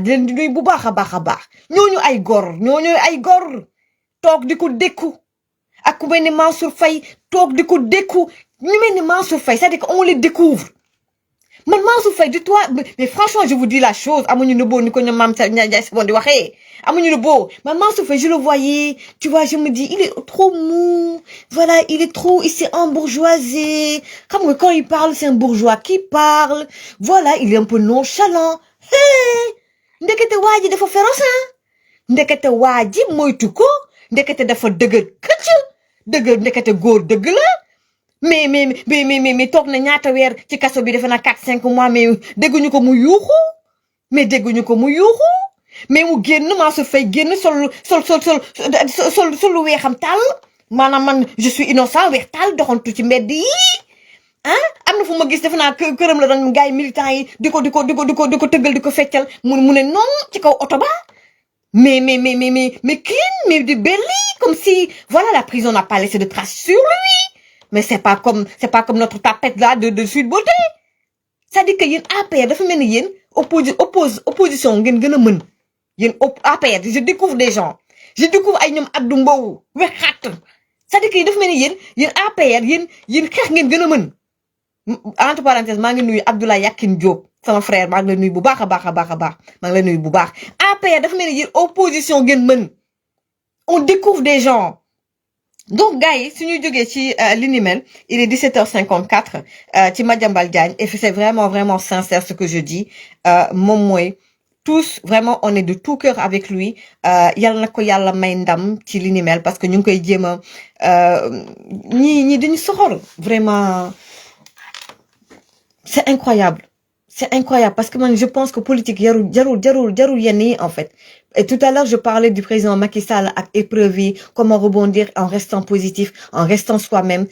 di leen di nuyu bu baax a baax a baax ñooñu ay gor toog di ko dékku ak ku mel ni Mansour Faye toog di ko dékku ñu mel ni Mansour Faye c'est-à-dire qu'on les découvre man Mansour Faye dis-toi mais franchement je vous dis la chose amuñu ne boo ni ko ñoom Mame Ndiaye Savon di waxee amuñu ne boo man Mansour Faye je le voyais tu vois je me dis il est trop mou voilà il s'est embourgeoisé xam nga quand il parle c'est un bourgeois qui parle voilà il est un peu nonchalant ndekete waa ji dafa féroce ndekete waa ji moytu ko ndekete dafa dëgër këcc ndekete góor dëgg la mais toog na ñaata weer ci kaso bi defe na 4-5 mois mais dégguñu ko mu yuuxu mais mu génn Mansour Faye génn sol lu weexam tàll maanaam man je suis innocent weex tàll doxantu ci mbedd yi am na fu ma gis defe naa këram la doon gars yi militants yi di ko tëggal di ko feccal mu ne non ci kaw oto ba mais clean mais di belli comme si voilà la prison n'a pas laissé de traces sur lui mais c'est pas comme notre tapette là de Sweet Beauté c'est-à-dire que yéen APR dafa mel ni yéen opposition ngeen gën a mën yéen APR je découvre des gens je découvre ay ñoom Abdou Mbow wexaat c'est-à-dire que yéen dafa mel ni yéen APR yéen xeex ngeen gën a mën entre parenthèses maa ngi nuyu Abdoulaye Yakin Diop sama frère maa ngi la nuyu bu baax a baax maa ngi la nuyu bu baax APR dafa mel ni yéen opposition ngeen mën on découvre des gens donc gars yi suñuy jógee ci li ni mel il est 17h54 ci Madiambal Diagne et c'est vraiment sincère ce que je dis moom mooy tous vraiment on est de tout cœur avec lui yàlla na ko yàlla may ndam ci li ni mel parce que ñu ngi koy jéem a ñi dañu soxor vraiment c'est incroyable parce que man je pense que politique jarul yenn yi en fait. Et tout à l'heure je parlais du président Macky Sall ak épreuve yi comment rebondir en restant positif en restant soi-même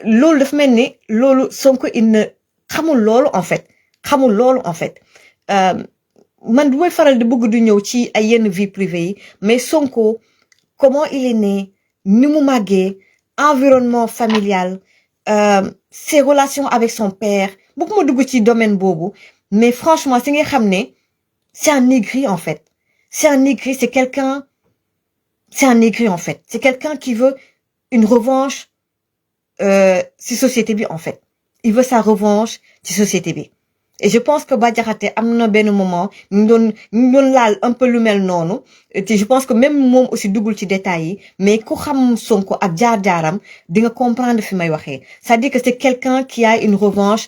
loolu dafa mel ni loolu Sonko xamul loolu en fait man du may faral di bëgg du ñëw ci ay yenn vie privée yi mais Sonko comment il est né ni mu màggee environnement familial ses relations avec son père bëgguma dugg ci domaine boobu mais franchement si nga xam ne c'est un aigri en fait c'est quelqu'un en fait c'est quelqu'un qui veut une revanche ci société bi en fait il veut sa revanche ci société bi et je pense que Bah Diakhaté am na benn moment ñu doon laal un peu lu mel noonu te je pense que même moom aussi duggul ci détails yi mais ku xam Sonko ak jaar-jaaram di nga comprendre fi may waxee c'est-à-dire que c'est quelqu'un qui a une revanche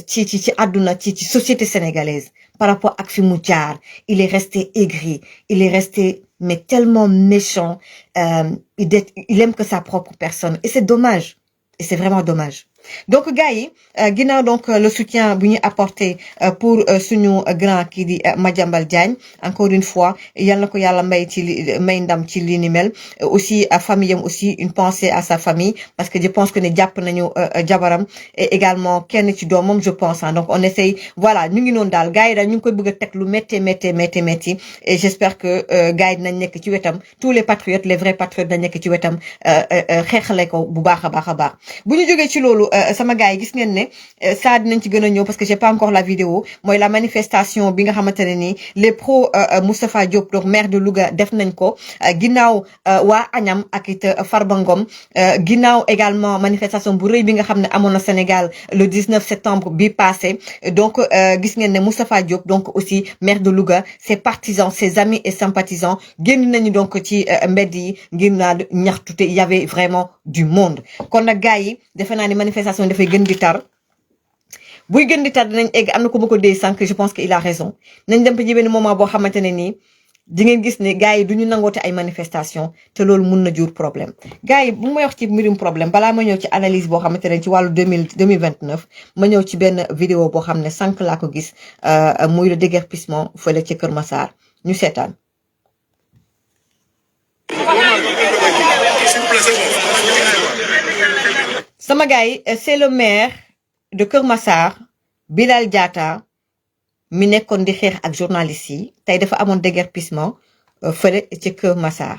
ci àdduna ci société sénégalaise par rapport ak fi mu jaar il est resté aigri il est resté mais tellement méchant il aime que sa propre personne et c'est dommage et c'est vraiment dommage donc gars yi ginnaaw donc le soutien bu ñu apporté pour suñu grand kii di Madiambal Diagne encore une fois yal na ko yàlla may ndam ci li ni mel aussi famille am aussi une pensée à sa famille parce que je pense que ne jàpp nañu jabaram et également kenn ci doomam je pense donc on essaye voilà ñu ngi noonu daal gars yi daal ñu ngi koy bëgg a teg lu métti et j'espère que gars yi dinañ nekk ci wetam tous les patriotes les vrais patriotes dañ nekk ci wetam xeexale ko bu baax a baax bu ñu jógee ci loolu sama gars yi gis ngeen ne ça dinañ ci gën a ñëw parce que j'ai pas encore la vidéo mooy la manifestation bi nga xamante ne nii les pro Moustapha Diop donc maire de Louga def nañ ko ginnaaw waa Agnam ak it Farba Ngom ginnaaw également manifestation bu rëy bi nga xam ne amoon na Sénégal le 19 septembre bi passé donc gis ngeen ne Moustapha Diop donc aussi maire de Louga ses partisans ses amis et sympathisants génn nañu donc ci mbedd yi ngir naa ñaxtu te il y avait vraiment du monde kon nag gars yi defe naa ni manifestation dafay gën di tar buy gën di tar dinañ egg am na ko ma ko dee sànq je pense que il a raison nañ dem ci benn moment boo xamante ne nii di ngeen gis ne gars yi du ñu nangoote ay manifestation te loolu mun na jur problème gars yi bu may wax ci mbirum problème balaa ma ñëw ci analyse boo xamante ne ci wàllu 2029 ma ñëw ci benn vidéo boo xam ne sànq laa ko gis muy le déguerpissement fële ci Kër Massar ñu seetaan. sama gars yi c'est le maire de Kër Massar Bilal Diatta mi nekkoon di xeex ak journalistes yi tey dafa amoon déguerpissement fële ci Kër Massar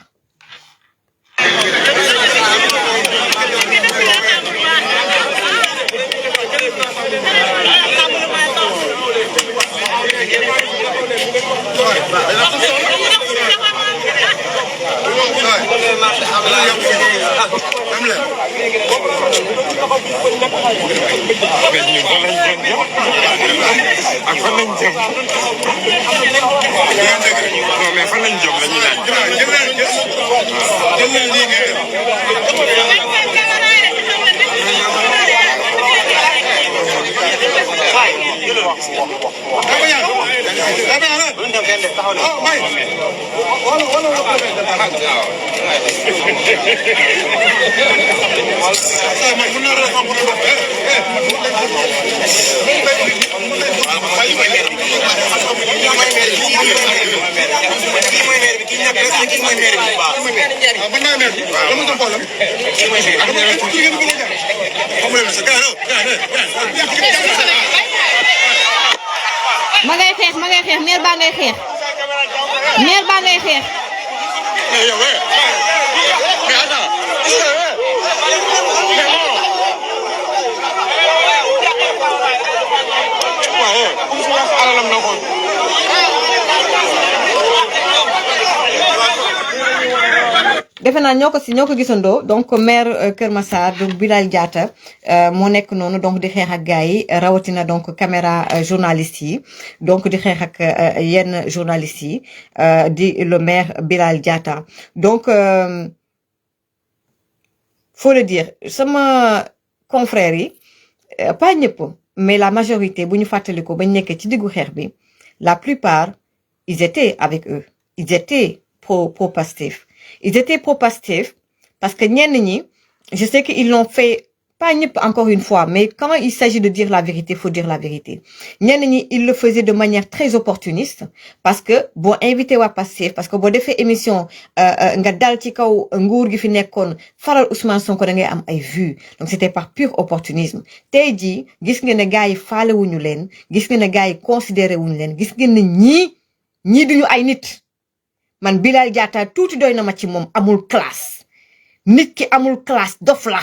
ma ngay xeex meer baa ngay xeex defe naa ñoo ko gisandoo donc maire Kër Massar donc Bilal Diatta moo nekk noonu donc di xeex ak gars yi rawatina donc caméra journaliste yi donc di xeex ak yenn journalistes yi di le maire Bilal Diatta donc faut le dire sama confrères yi pas ñëpp mais la majorité bu ñu fàttaliko bañ nekk ci diggu xeex bi la plupart ils étaient avec eux ils étaient pro Pastef. Ils étaient pro-Pastef parce que ñenn ñi je sais qu'ils l'ont fait pas ñëpp encore une fois mais quand il s'agit de dire la vérité faut dire la vérité ñenn ñi ils le faisaient de manière très opportuniste parce que boo invité waa Pastef parce que boo defee émission nga dal ci kaw nguur gi fi nekkoon faral Ousmane Sonko da ngay am ay vues donc c'était par pur opportunisme tey jii gis nga ne gars yi faale wuñu leen gis nga ne gars yi considéré wuñu leen gis nga ne ñii duñu ay nit man Bilal Diatta tuuti doy na ma ci moom amul classe nit ki amul classe dof la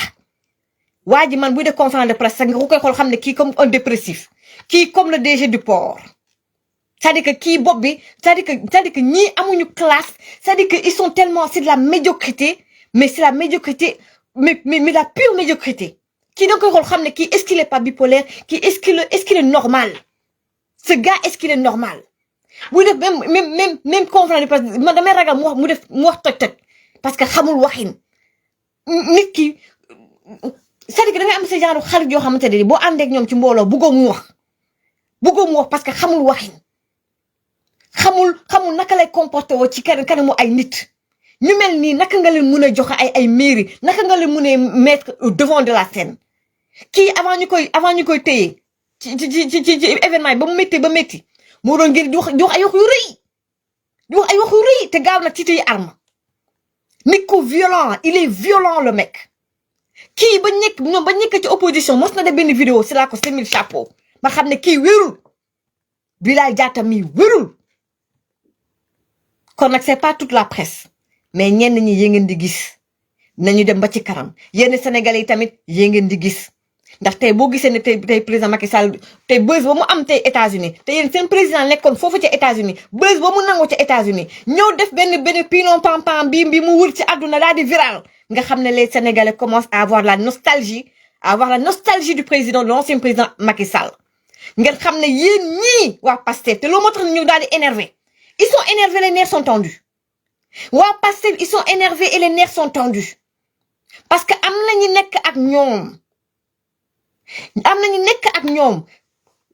waa ji man buy def conférence de presse sax nga ko koy xool xam ne kii comme un dépressif kii comme le DG du port c'est-à-dire que kii bopp bi c'est-à-dire que ñii amuñu classe c'est-à-dire que ils sont tellement c'est de la médiocrité mais c'est la médiocrité mais la pure médiocrité kii da nga koy xool xam ne kii est-ce qu'il est pas bipolaire kii est-ce qu'il est normal ce gars est-ce qu'il est normal bu def même conférence de presse man damay ragal mu wax toj parce que xamul waxin nit ki c'est-à-dire que da ngay am sa genre xarit yoo xamante ne boo àndee ak ñoom ci mbooloo bëggoo mu wax parce que xamul waxin xamul naka lay comporté woo ci kanamu ay nit ñu mel nii naka nga leen mën a joxe ay mairie naka nga leen mën a mettre au devant de la scène kii avant ñu koy téye ci événement yi ba mu métti moo doon ngir di wax ay wax yu rëy te gaaw na ci tey arme nit ko violent il est violent le mec kii ba nekk ci opposition mos na def benn vidéo c'est là que c'est mille chapeau ma xam ne kii wérul Bilal Diatta mi wérul kon nag c'est pas toute la presse mais ñenn ñi yee ngeen di gis nañu dem ba ci kanam yenn Sénégalais yi tamit yee ngeen di gis ndax tey boo gisee ne tey président Macky Sall tey buzz ba mu am tey États-Unis te yéen seen président nekkoon foofu ca États-Unis buzz ba mu nangu ca États-Unis ñëw def benn pinon pam bi mu wër ci àdduna daal di viral nga xam ne les Sénégalais commencent à avoir la nostalgie du président de l'ancien président Macky Sall ngeen xam ne yéen ñii waa Pastef te loolu moo tax ñu daal di énervé ils sont énervés les nerfs sont tendus waa Pastef ils sont énervés et les nerfs sont tendus parce que am na ñu nekk ak ñoom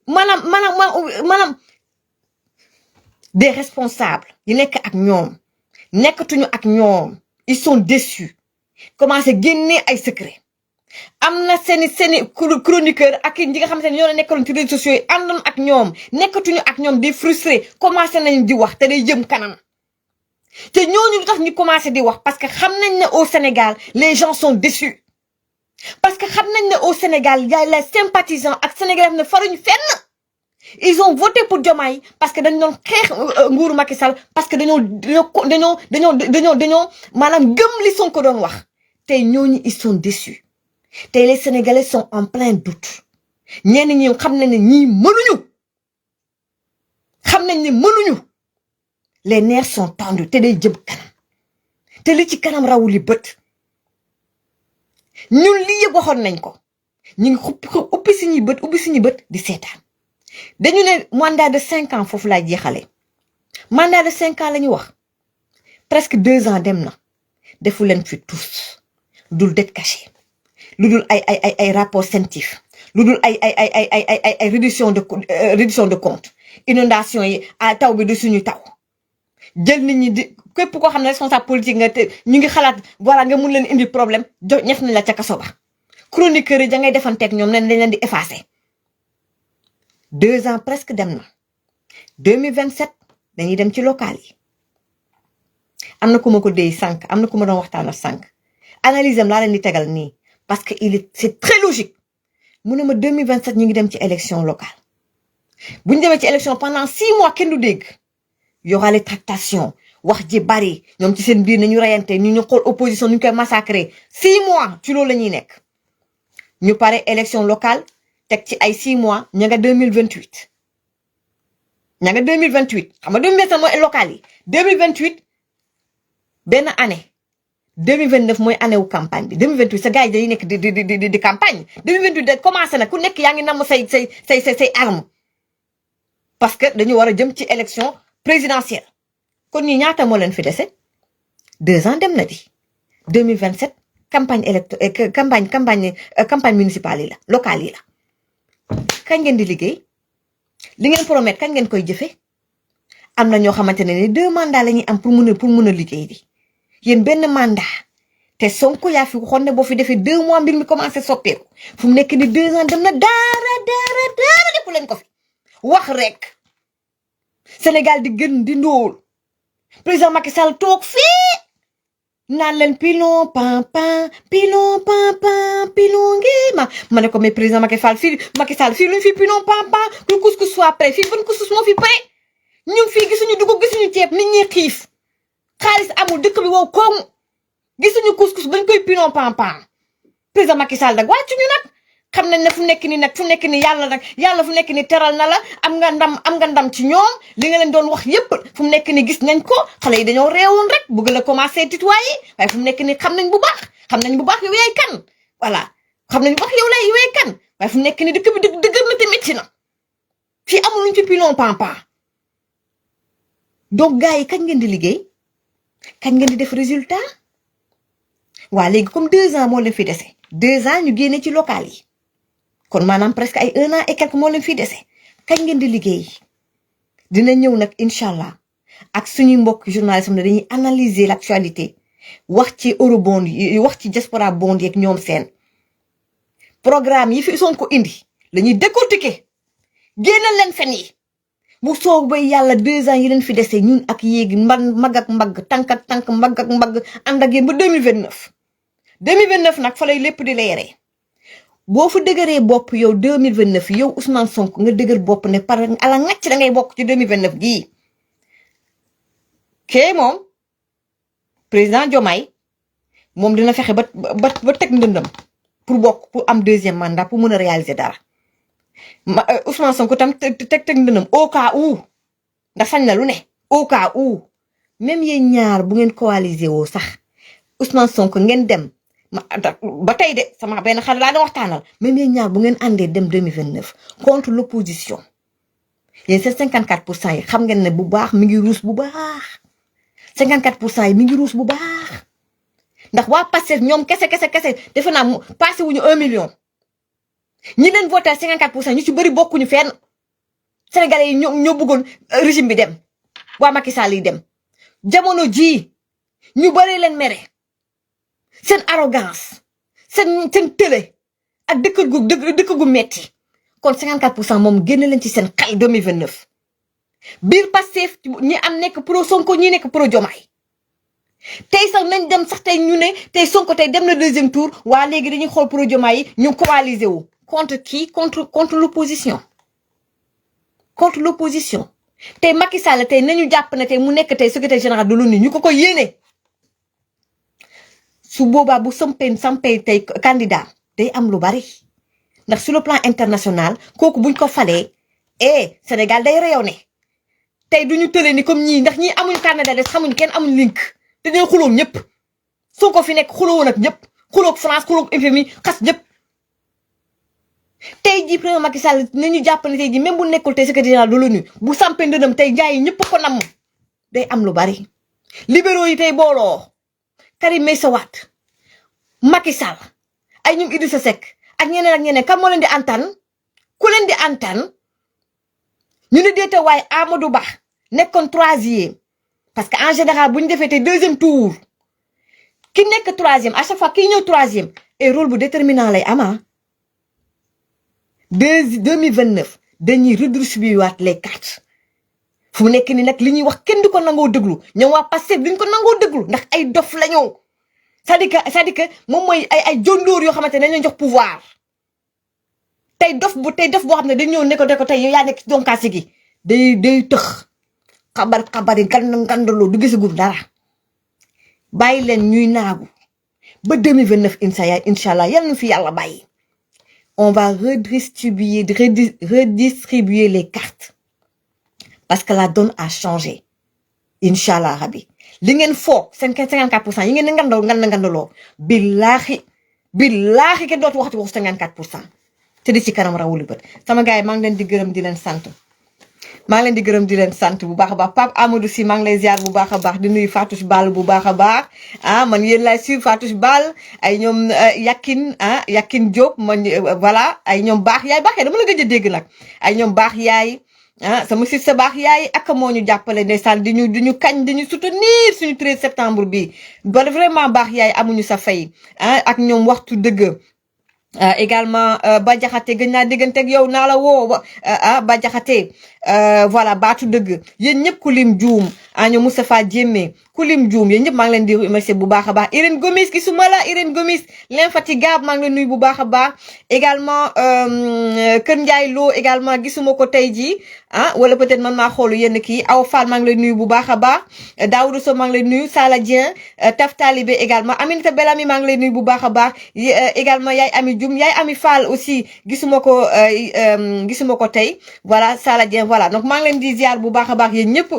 maanaam des responsables yi nekk ak ñoom nekkatuñu ak ñoom ils sont déçus commencé génne ay secret am na seeni chroniqueur ak ñi nga xamante ne ñoo nekkaloon ci réseaux sociaux yi àndoon ak ñoom nekkatuñu ak ñoom des frustrés commencé nañ di wax te day jëm kanam te ñooñu lu tax ñu commencé di wax parce que xam nañ ne au Sénégal les gens sont déçus parce que xam nañ ne au Sénégal y a les sympathisants ak Sénégalais ne faruñu fenn ils ont voté pour Diomaye parce que dañu doon xeex nguuru Macky Sall parce que dañoo maanaam gëm li Sonko doon wax tey ñooñu ils sont déçus tey les Sénégalais sont en plein doute ñenn ñi xam nañ ne ñii mënuñu xam nañ ne mënuñu les nerfs sont tendus te day jëm kanam te li ci kanam rawu li bët ñun li yëpp waxoon nañ ko ñu ngi ubbi suñuy bët di seetaan dañu ne mandat de 5 ans foofu laa jeexale mandat de 5 ans la ñu wax presque 2 ans dem na defu leen fi tous dul det caché lu dul ay rapport sentif lu dul ay réduction de compte inondation yi taw bi du suñu taw jël nit ñi di képp koo xam ne responsable politique nga te ñu ngi xalaat voilà nga mun leen indi problème ñef nañ la ca kaso ba chroniqueur yi da ngay defanteeg ñoom ne dañ leen di effacer 2 ans presque dem na 2027 dañuy dem ci local yi am na ku ma ko déy sànq am na ku ma doon waxtaanal sànq analyse am laa leen di tegal nii parce que c'est très logique mu ne ma 2027 ñu ngi dem ci élection locale bu ñu demee ci élection pendant 6 mois kenn du dégg y aura les tractations wax ji bari ñoom ci seen biir nañu reyante ñu xool opposition ñu koy massacrer 6 mois ci loolu la ñuy nekk ñu pare élection locale teg ci ay 6 mois ña nga 2028 ña nga 2028 xam nga 2027 mooy local yi 2028 benn année 2029 mooy année wu campagne bi 2028 sa gars yi dañuy nekk di campagne 2028 da commencé na ku nekk yaa ngi namm say arme parce que dañu war a jëm ci élection présidentielle kon ñi ñaata moo leen fi dese 2 ans dem na di 2027 campagne municipale yi la locale yi la kañ ngeen di liggéey li ngeen promettre kañ ngeen koy jëfe am na ñoo xamante ne ni 2 mandats la ñuy am pour mun a liggéey di yéen benn mandat te Sonko yaa fi waxoon ne boo fi defee 2 mois mbir mi commencé soppeeku fu mu nekk ni 2 ans dem na daara defu leen ko fi wax rek Sénégal di gën di ndóol président Macky Sall toog fii naan leen pilon pampan pilon ngi ma ne ko mais président Macky Sall fii luñ fi pilon pampan lu couscous soit prêt fii ban couscous moo fi prêt ñun fii gisuñu dugub gisuñu ceeb nit ñi xiif xaalis amul dëkk bi wow koŋ gisuñu couscous bañ koy pilon pampan président Macky Sall nag wàccuñu nag xam nañ ne fu nekk ni yàlla fu nekk ni teral na la am nga ndam ci ñoom li nga leen doon wax yépp fu mu nekk ni gis nañ ko xale yi dañoo réewoon rek bëgg la commencé tutoyer waaye fu mu nekk ni xam nañ bu baax yow yaay kan voilà xam nañ bu baax yow yaay kan waaye fu mu nekk ni dëkk bi dëgër na te métti na fii amuluñ ci pilon pampan donc gars yi kañ ngeen di liggéey kañ ngeen di def résultat waa léegi comme 2 ans moo leen fi dese 2 ans ñu génne ci local yi kon maanaam presque ay 1 an et quelque moo leen fi dese kañ ngeen di liggéey dina ñëw nag incha allah ak suñuy mbokk journaliste ne dañuy analyser l'actualité wax ci eurobond yi wax ci diaspora bond yeeg ñoom seen programme yi fi Sonko indi la ñuy décortiquer génnal leen fen yi bu soog bay yàlla 2 ans yi leen fi dese ñun ak yéegi mag ak mbagg tànk ak tànk mbagg ak mbagg ànd ak yéen ba 2029 nag fa lay lépp di leeree boo fa dëgëree bopp yow 2029 yow Ousmane Sonko nga dëgër bopp ne par ala ngàcc da ngay bokk ci 2029 gii kee moom président Diomaye moom dina fexe ba teg ndëndam pour bokk pour am 2e mandat pour mën a réaliser dara Ousmane Sonko tam teg ndëndam au cas où ndax sañ na lu ne au cas où même yéen ñaar bu ngeen coaliser woo sax Ousmane Sonko ngeen dem ba tey de sama benn xale laa doon waxtaanal même yéen ñaar bu ngeen àndee dem 2029 contre l'opposition yéen seen 54% yi xam ngeen ne bu baax mi ngi ruus bu baax 54% yi mi ngi ruus bu baax ndax waa Pastef ñoom kese defe naa passé wuñu 1 million ñi leen voté 54% ñu ci bëri bokkuñu fenn Sénégalais yi ñoo bëggoon régime bi dem waa Macky Sall yi dem jamono ji ñu bëri leen mere seen arrogance seen tële ak dëkk gu metti kon 54% moom génne leen ci seen xel 2029 biir Pastef ñi am nekk pro Sonko ñi nekk pro Diomaye tey sax nañ dem sax tey ñu ne tey Sonko tey dem na 2e tour waa léegi dañuy xool pro Diomaye yi ñu coaliser wu contre qui contre l'opposition contre l'opposition tey Macky Sall tey nañu jàpp ne tey mu nekk tey secrétaire général de l'ONU ñu ko yéene su boobaa bu sampee tey candidat day am lu bari ndax sur le plan international kooku buñ ko falee Sénégal day rayonné tey duñu tële ni comme ñii ndax ñii amuñ carnet d'adresse xamuñ kenn amuñ link te dañoo xuloo ñëpp soo ko fi nekk xuloo woon ak ñëpp xuloo ak France xuloo ak FMI xas ñëpp tey jii président Macky Sall nañu jàpp ne tey jii même bu nekkul tey secrétaire général de l'ONU bu sampee ndëndam tey gars yi ñëpp ko namm day am lu bari libéraux yi tey booloo Karim Meïssa Wade Macky Sall ay ñoom Idrissa Seck ak ñeneen kan moo leen di antan ku leen di antan ñu ne déeta waaye Amadou Ba nekkoon 3e parce que en général bu ñu defee tey 2e tour ki nekk 3e à chaque fois ki ñëw 3e et rôle bu déterminant lay ama 2029 dañuy redistribuer waat les cartes fu mu nekk ni nag li ñuy wax kenn du ko nangoo déglu ñoom waa Pastef duñ ko nangoo déglu ndax ay dof la ñëw c'est-à-dire que moom mooy ay jondoor yoo xamante ne dañ leen jox pouvoir tey dof boo xam ne dañ ñëw ne ko tey yow yaa nekk donkaasi gi day tëx xabari ngandaloo du gisagum dara bàyyi leen ñuy naagu ba 2029 incha allah yal na fi yàlla bàyyi on va redistribuer les cartes parce que la donne a changé incha allah rabi li ngeen foog 54% yi ngeen ngandaloo billaahi kenn dootu waxati waxu 54% te di ci kanam rawuli bët sama gars yi maa ngi leen di gërëm di leen sant bu baax a baax Pape Amadou Sy maa ngi lay ziar bu baax a baax di nuyu Fatou Ball bu baax a baax man yéen laay suivre Fatou Ball ay ñoom Yakin Diop man voilà ay ñoom baax yaay dama la gëj a dégg nag ay ñoom baax yaay sama sis sa baax yaay ak moo ñu jàppale ndeysaan di ñu kañ di ñu soutenir suñu 13 septembre bi ba vraiment baax yaay amuñu sa fay ak ñoom waxtu dëgg également Ba Jaxate gën naa déggante ak yow naa la woo Ba Jaxate voilà baatu dëgg yéen ñëpp ku lim juum ñoom Moustapha Diémé ku lim juum yéen ñëpp maa ngi leen di remercier bu baax a baax Irène Gomis gisuma la Irène Gomis l'infatigable maa ngi leen nuyu bu baax a baax également Kër Ndiaye Lo également gisuma ko tey jii wala peut-être man maa xoolu yenn kii Aw Fall maa ngi lay nuyu bu baax a baax Daoudou Sow maa ngi lay nuyu Sala Dieng Taf Talibé également Aminata Belami maa ngi lay nuyu bu baax a baax également Yaay Ami Dioum Yaay Ami Fall aussi gisuma ko tey voilà Sala Dieng voilà donc maa ngi leen di ziar bu baax a baax yéen ñëpp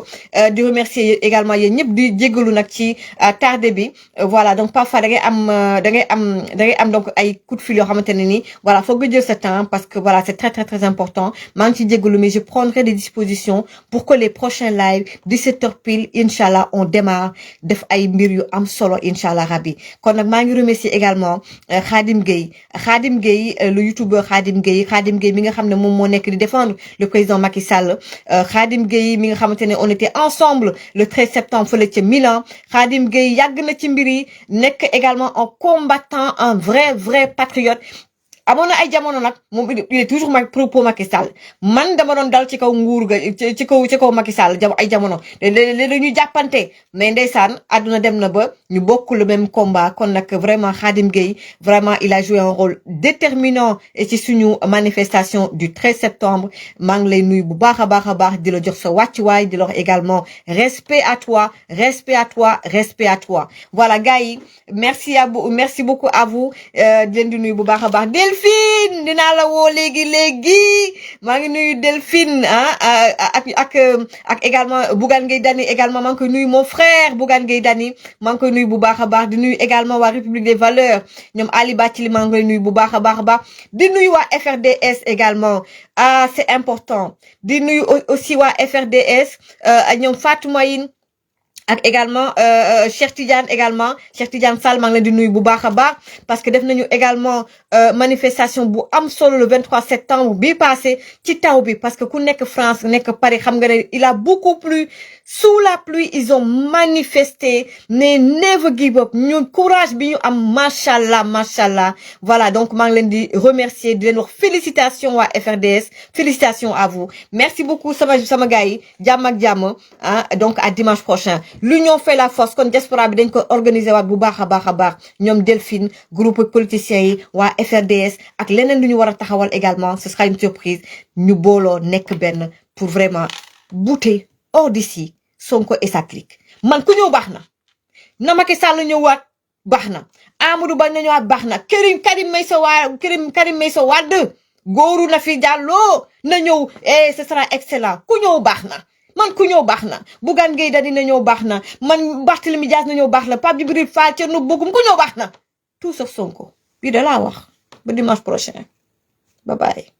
di remercier également yéen ñëpp di jéggalu nag ci tardé bi voilà donc parfois da ngay am donc ay coup de fil yoo xamante ne nii voilà faut nga jël sa temps parce que voilà c'est très très très important maa ngi ci jéggalu mais je prendrai des dispositions pour que les prochains lives 17h pile inchallah on démarre def ay mbir yu am solo inchallah rabbi kon nag maa ngi remercier également Khadim Gueye le youtubeur Khadim Gueye mi nga xam ne moom moo nekk di défendre le président Macky Sall Khadim Gueye mi nga xamante ne on était ensemble le 13 septembre fële ca Milan Khadim Gueye yàgg na ci mbir yi nekk également un combattant un vrai patriote amoon na ay jamono nag moom il est toujours propos Macky Sall man dama doon dal ci kaw nguur ga ci kaw Macky Sall ay jamono léeg-léeg ñu jàppante mais ndeysaan àdduna dem na ba ñu bokk le même combat kon nag vraiment Khadim Gueye vraiment il a joué un rôle déterminant ci suñu manifestation du 13 septembre maa ngi lay nuyu bu baax a baax di la jox sa wàccuwaay di la wax également respect à toi voilà gars yi merci beaucoup à vous di leen di nuyu bu baax a baax Delphine dinaa la woo léegi maa ngi nuyu Delphine ak également Bougane Gueye Dany également maa ngi koy nuyu mon frère Bougane Gueye Dany maa ngi koy nuyu bu baax a baax di nuyu également waa République des Valeurs ñoom Ali Bathily maa ngi koy nuyu bu baax a baax di nuyu waa FRDS également c'est important di nuyu aussi waa FRDS ñoom Fatou Mayine ak également Cheikh Tidiane Sall maa ngi leen di nuyu bu baax a baax parce que def nañu également manifestation bu am solo le 23 septembre bi passé ci taw bi parce que ku nekk France nekk Paris xam nga ne il a beaucoup plu sous la pluie ils ont manifesté ne never give up ñu courage bi ñu am machallah voilà donc maa ngi leen di remercier di leen wax félicitations waa FRDS félicitations à vous merci beaucoup sama gars yi jàmm ak jàmm donc à dimanche prochain l'union fait la force kon diaspora bi dañ ko organiser waat bu baax a baax ñoom Delphine groupe politiciens yi waa FRDS ak leneen lu ñu war a taxawal également ce sera une surprise ñu booloo nekk benn pour vraiment bouter hors d'ici Sonko et sa clique man ku ñëw baax na Macky Sall ñëwaat baax na Amadou Ba na ñëwaat baax na Karim Meïssa Wade góoru na fi Diallo na ñëw ce sera excellent ku ñëw baax na man ku ñëw baax na Bougane Gueye Dany na ñëw baax na man Barthélémy Dias na ñëw baax na Pape Djibril Fall Thierno Bocoum ku ñëw baax na tout sauf Sonko bii da laa wax ba dimanche prochain bye bye